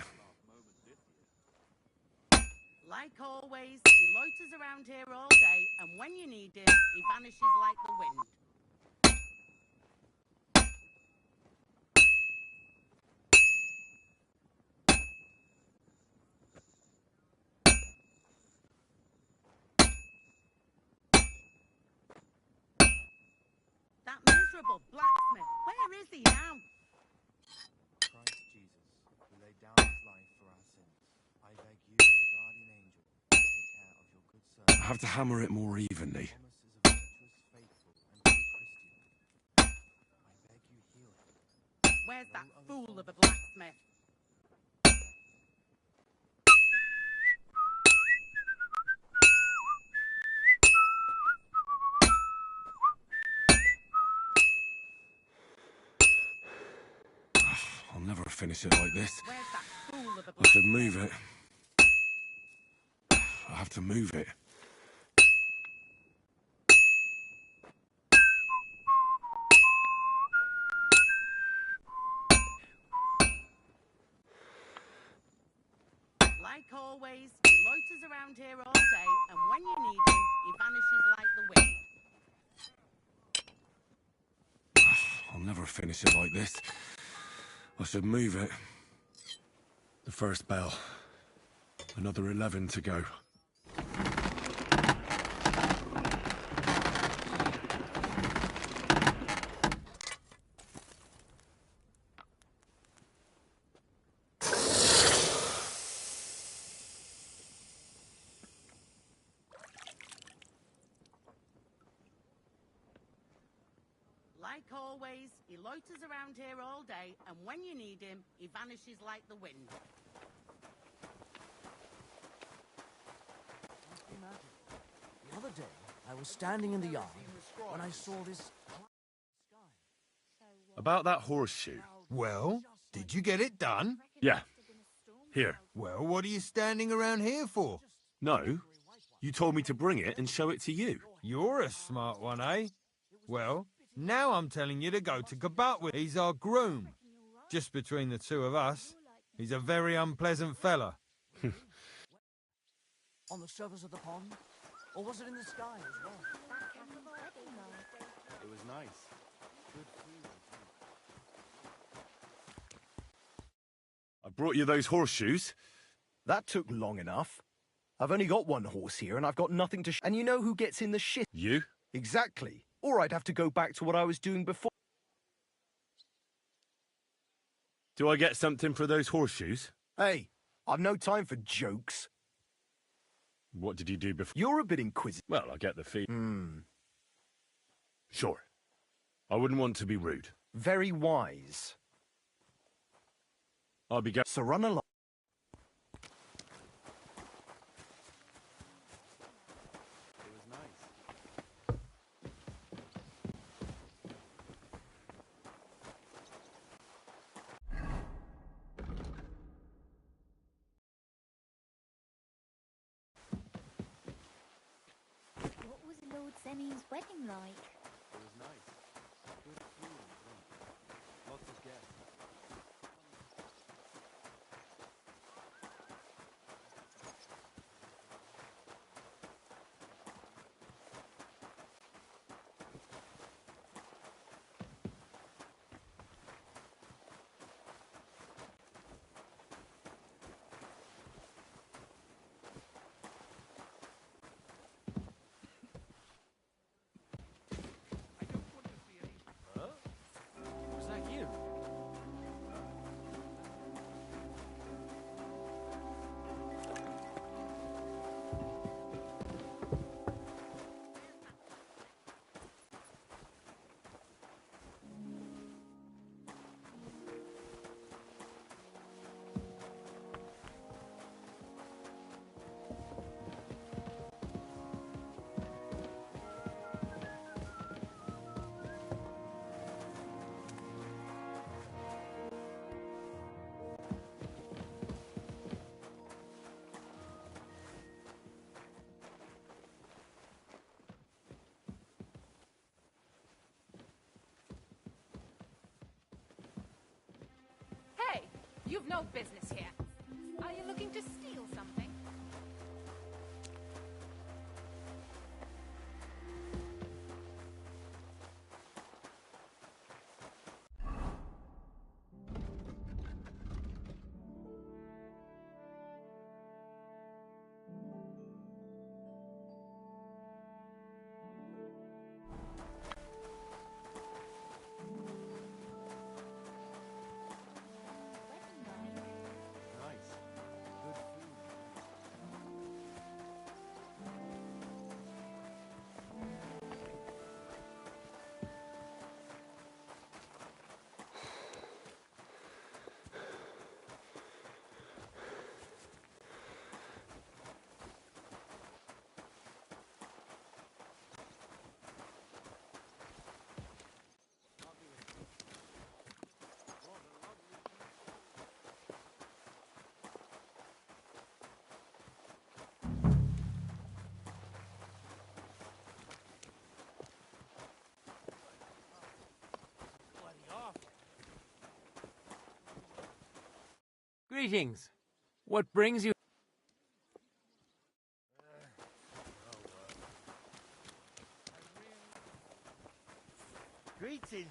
Like always, he loiters around here all day, and when you need him, he vanishes like the wind. That miserable blacksmith, where is he now? Christ Jesus, who laid down his life for our sins, I beg you and the guardian angel to take care of your good servant. I have to hammer it more evenly. Thomas is a virtuous, faithful, and true Christian. I beg you heal him. Where's that fool of a blacksmith? I'll never finish it like this. Where's that fool of a I should blacksmith? move it. I have to move it. Like always, he loiters around here all day, and when you need him, he vanishes like the wind. I'll never finish it like this. I should move it. The first bell. Another 11 to go. Like always, he loiters around here all day, and when you need him, he vanishes like the wind. Must be magic. The other day, I was standing in the yard when I saw this... About that horseshoe. Well, did you get it done? Yeah. Here. Well, what are you standing around here for? No. You told me to bring it and show it to you. You're a smart one, eh? Well, now I'm telling you to go to Kabat with. He's our groom. Just between the two of us, he's a very unpleasant fella. On the surface of the pond? Or was it in the sky as well? It was nice. Good food. I brought you those horseshoes. That took long enough. I've only got one horse here, and I've got nothing to and you know who gets in the shit? You? Exactly. Or I'd have to go back to what I was doing before. Do I get something for those horseshoes? Hey, I've no time for jokes. What did you do before? You're a bit inquisitive. Well, I get the fee. Hmm. Sure. I wouldn't want to be rude. Very wise. I'll be going. So run along. It was nice. What was Lord Semi's wedding like? It was nice. Good food and drink. Lots of guests. You've no business here. Are you looking to steal something? Nice. Good food. Greetings. What brings you? Greetings.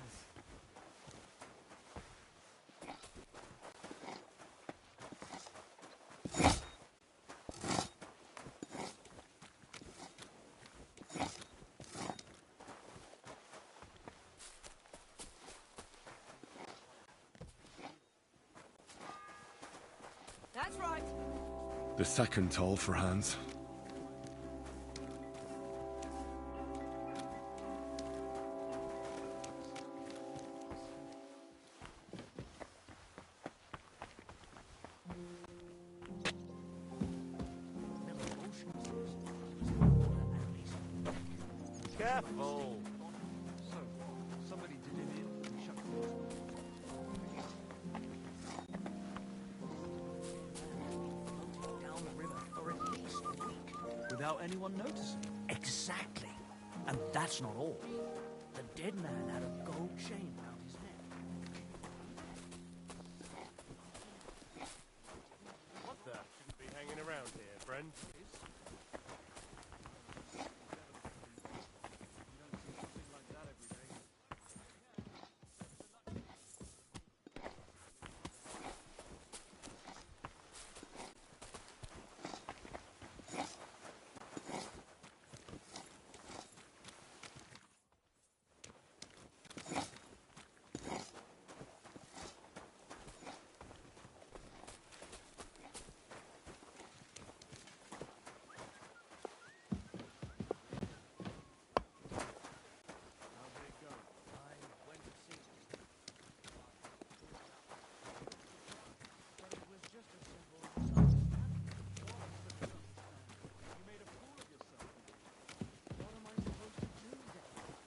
That's right. The second toll for Hans. Careful. So, somebody did him in and shut the door. Down the river for at least a week without anyone noticing. Exactly. And that's not all. The dead man had a gold chain around his neck. What the? Shouldn't be hanging around here, friend.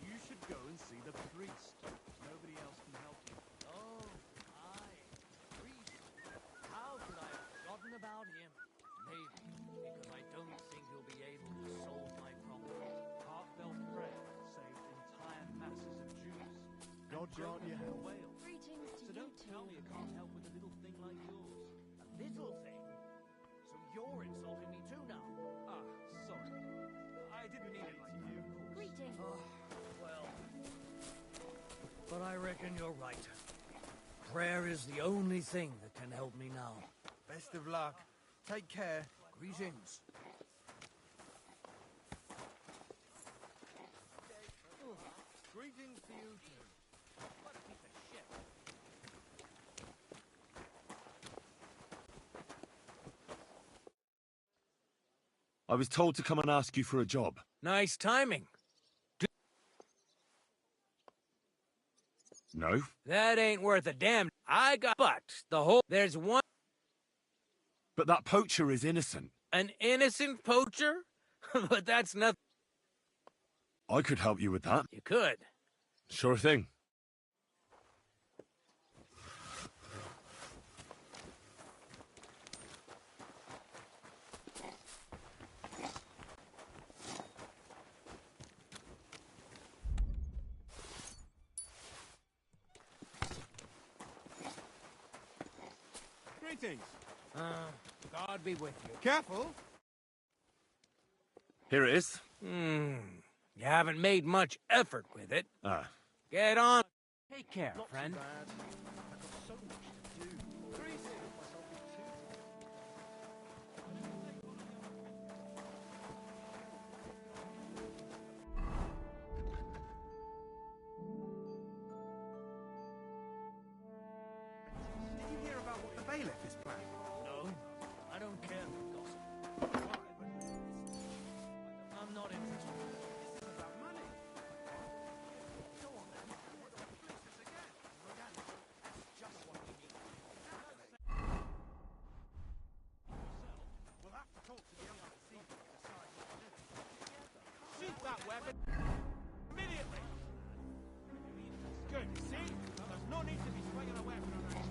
You should go and see the priest. Nobody else can help you. Oh, aye. Priest. How could I have forgotten about him? Maybe because I don't think he'll be able to solve my problem. Heartfelt prayer saved entire masses of Jews. God grant you help. Greetings to So you don't two. tell me you can't help with a little thing like yours. A little thing? So you're insulting me too now? Ah, sorry. I didn't mean it like you. Greetings. Well. But I reckon you're right. Prayer is the only thing that can help me now. Best of luck. Take care. Greetings. Greetings to you too. What a piece of shit. I was told to come and ask you for a job. Nice timing. No? That ain't worth a damn. I got, but the whole, there's one, But that poacher is innocent. an innocent poacher? But that's nothing. I could help you with that. You could. Sure thing. Greetings. God be with you. Careful. Here it is. You haven't made much effort with it. Ah. Get on. Take care, friend. Did you hear about what the bailiff is planning? No, I don't care for gossip. I'm not interested. This is about money. Go on then. Fleece us again. That's just what we need. We'll have to talk to the other receiver to decide what to do. Shoot that weapon immediately. Good. See? Now there's no need to be swinging a weapon around.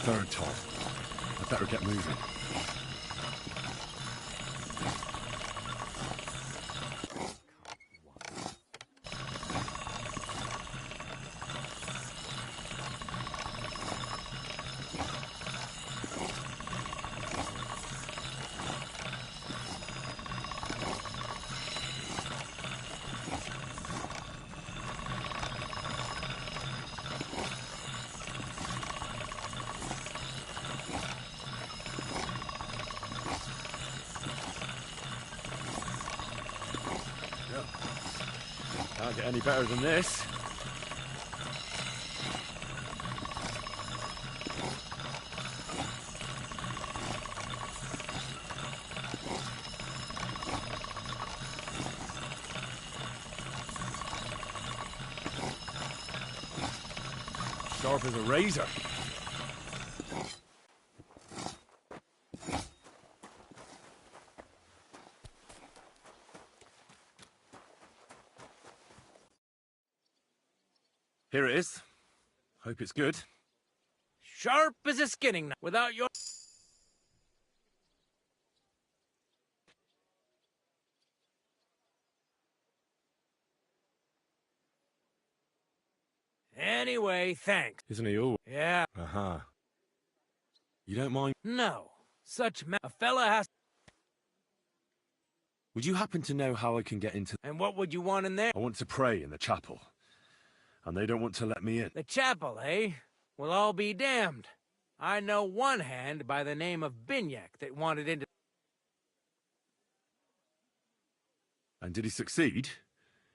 Third time. I better get moving. Can't get any better than this. Sharp as a razor. Here it is. Hope it's good. Sharp as a skinning knife. Without your... Anyway, thanks. Isn't he all? Yeah. Uh-huh. You don't mind? No. A fella has... Would you happen to know how I can get into... And what would you want in there? I want to pray in the chapel. And they don't want to let me in. The chapel, eh? Well, I'll be damned. I know one hand by the name of Binyak that wanted into... And did he succeed?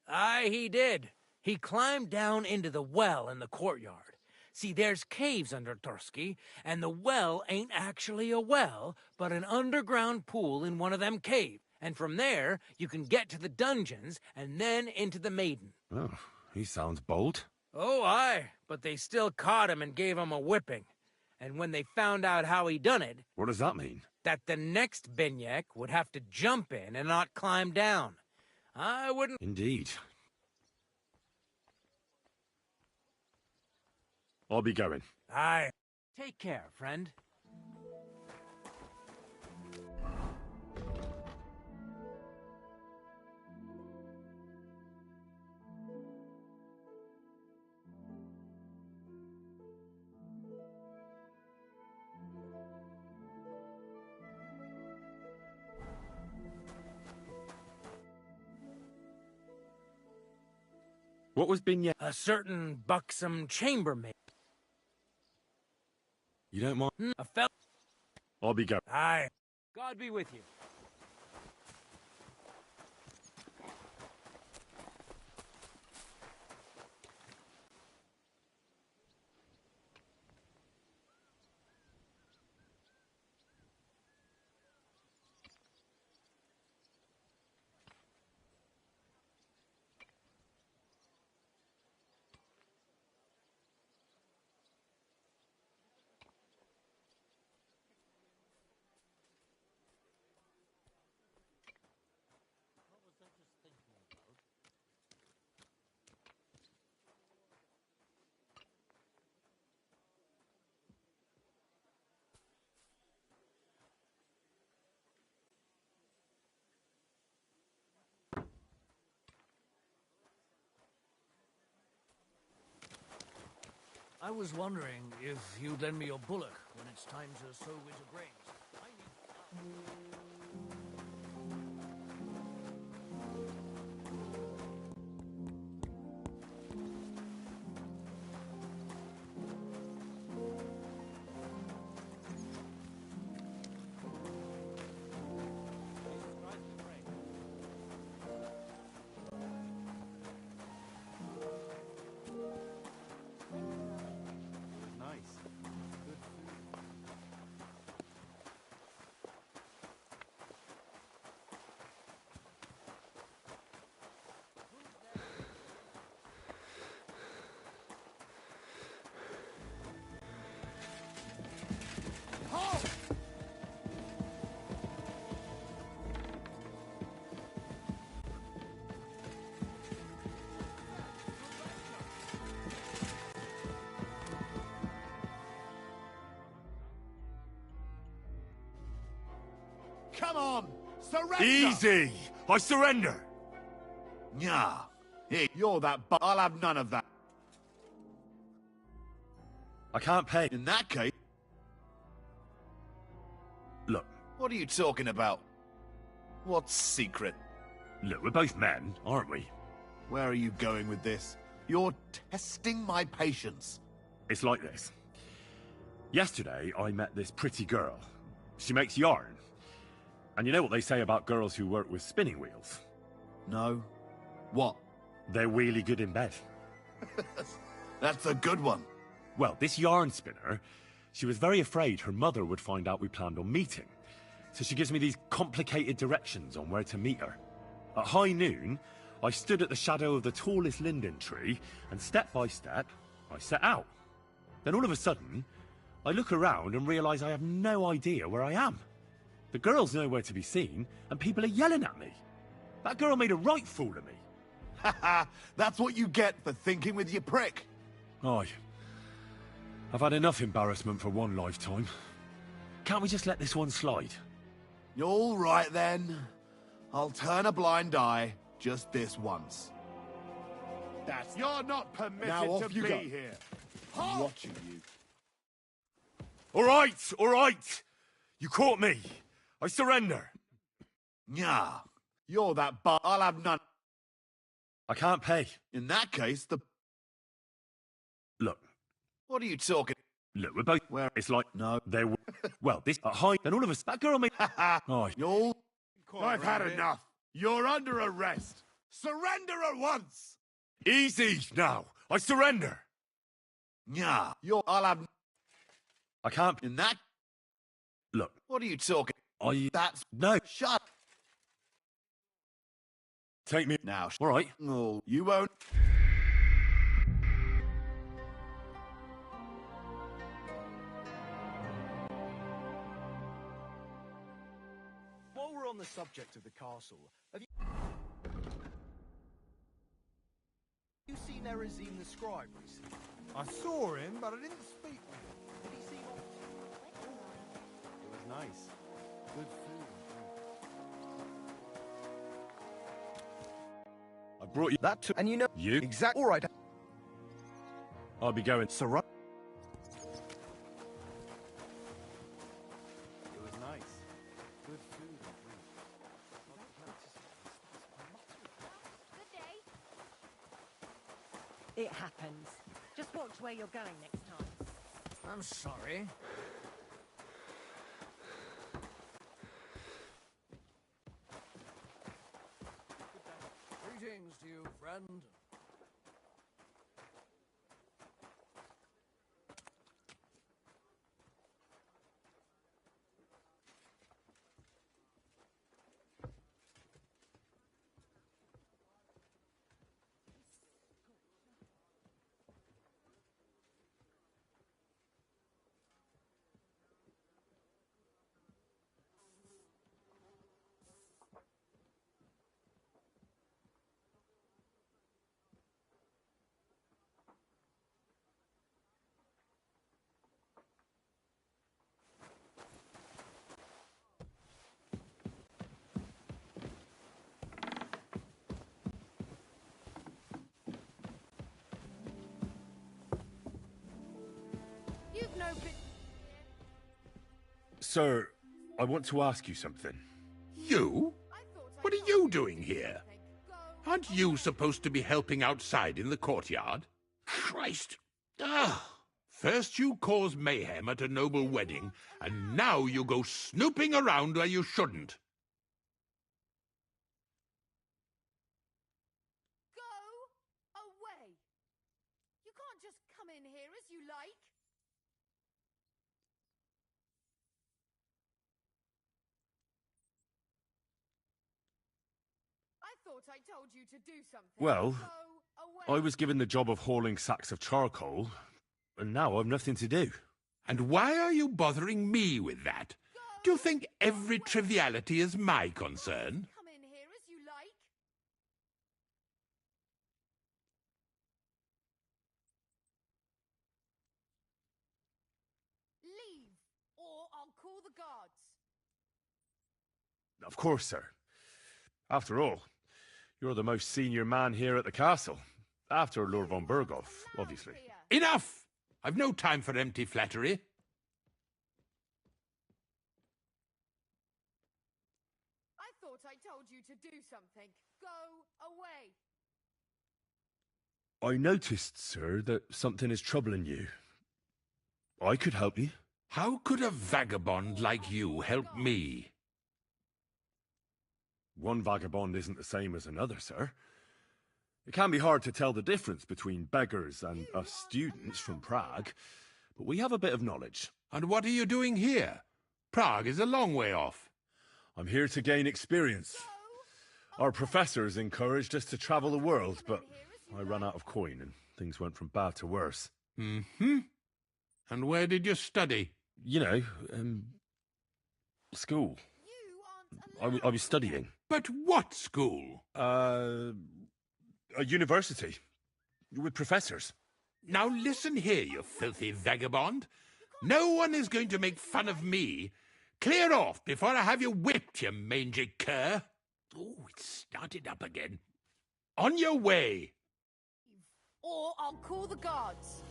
Aye, he did. He climbed down into the well in the courtyard. See, there's caves under Tursky, and the well ain't actually a well, but an underground pool in one of them caves. And from there, you can get to the dungeons, and then into the Maiden. Oh, he sounds bold. Oh, aye, but they still caught him and gave him a whipping. And when they found out how he done it... What does that mean? That the next Binyak would have to jump in and not climb down. I wouldn't... Indeed. I'll be going. Aye. Take care, friend. What was Binyak? A certain buxom chambermaid. You don't mind? A fella. I'll be going. Aye. God be with you. I was wondering if you'd lend me your bullock when it's time to sow winter grains. I need... Nice. Good food. Come on! Surrender! Easy! I surrender! Nah. Here, you're that bu- I'll have none of that. I can't pay. In that case... Look. What are you talking about? What's secret? Look, we're both men, aren't we? Where are you going with this? You're testing my patience. It's like this. Yesterday, I met this pretty girl. She makes yarn. And you know what they say about girls who work with spinning wheels? No. What? They're really good in bed. That's a good one. Well, this yarn spinner, she was very afraid her mother would find out we planned on meeting. So she gives me these complicated directions on where to meet her. At high noon, I stood at the shadow of the tallest linden tree, and step by step, I set out. Then all of a sudden, I look around and realise I have no idea where I am. The girl's nowhere to be seen, and people are yelling at me. That girl made a right fool of me. Haha, that's what you get for thinking with your prick. Aye. I've had enough embarrassment for one lifetime. Can't we just let this one slide? All right then. I'll turn a blind eye just this once. That's... You're not permitted Now off to you be go. here. I'm watching you. All right! You caught me. I surrender. Nah. You're that bu- I'll have none. I can't pay. In that case, the... Look. What are you talking... Look, we're both... Where... It's like... No. There were... Well, this... At high... Then all of us... That girl made... Aye. You're... I've had enough. You're under arrest. Surrender at once. Easy now. I surrender. Nah. You're... I'll have... I can't... In that... Look. What are you talking... That's... No. Shut... Take me... Now... All right. Oh, you won't... While we're on the subject of the castle, have you seen Erazim the scribe recently? I saw him, but I didn't speak with him. Did he seem It was nice. Good food and I brought you... That too. And you know... You? Exact... All right. I'll be going... Surrender. It was nice. Good food and drink. It happens. Just watch where you're going next time. I'm sorry. Greetings to you, friend. Sir, I want to ask you something. You? What are you doing here? Aren't you supposed to be helping outside in the courtyard? Christ! First you cause mayhem at a noble wedding, and now you go snooping around where you shouldn't. Go away. You can't just come in here as you like. I thought I told you to do something. Well, Go away. I was given the job of hauling sacks of charcoal, and now I've nothing to do. And why are you bothering me with that? Do you think every triviality is my concern? Come in here as you like. Leave, or I'll call the guards. Of course, sir. After all, you're the most senior man here at the castle. After Lord von Berghoff, obviously. Enough! I've no time for empty flattery. I thought I told you to do something. Go away. I noticed, sir, that something is troubling you. I could help you. How could a vagabond like you help me? One vagabond isn't the same as another, sir. It can be hard to tell the difference between beggars and us students from Prague, but we have a bit of knowledge. And what are you doing here? Prague is a long way off. I'm here to gain experience. Our professors encouraged us to travel the world, but I ran out of coin and things went from bad to worse. Mm-hmm. And where did you study? You know, school. I was studying. But what school? A university. With professors. Now listen here, you filthy vagabond. No one is going to make fun of me. Clear off before I have you whipped, you mangy cur. Oh, it's started up again. On your way. Or I'll call the guards.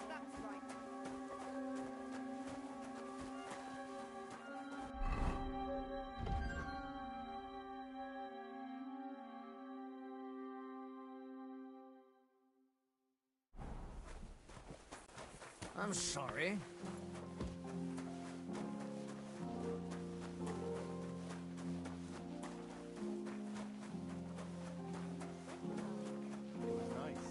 That's right. I'm sorry. It was nice.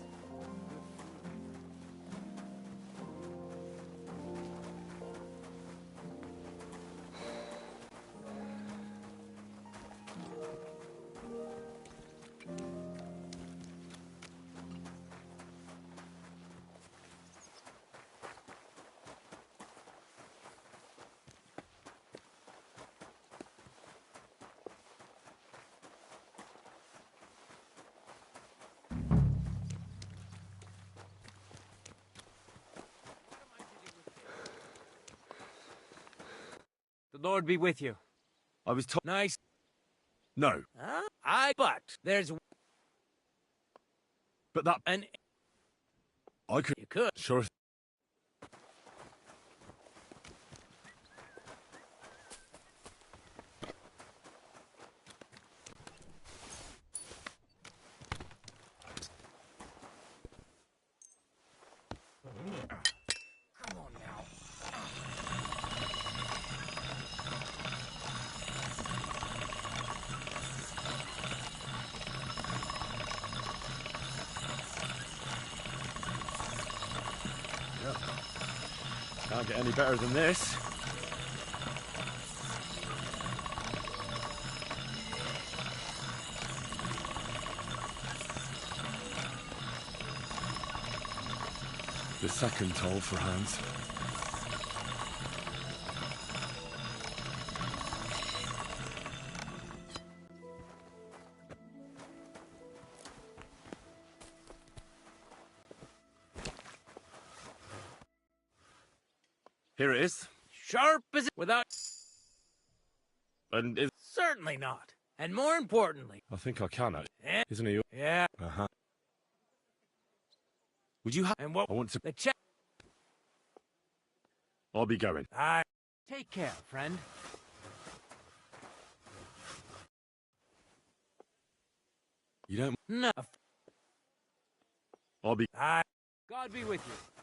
The Lord be with you. I was told... Nice. No. Huh? But there's... But that... And... I could... You could. Sure. Come on now. Can't get any better than this. The second toll for Hans. Here it is. Sharp as it without... And is... Certainly not. And more importantly... I think I can, actually. Eh? Isn't he? Yeah. Uh-huh. Would you have... And what... I want to... The check... I'll be going. Take care, friend. You don't... No. I'll be... God be with you.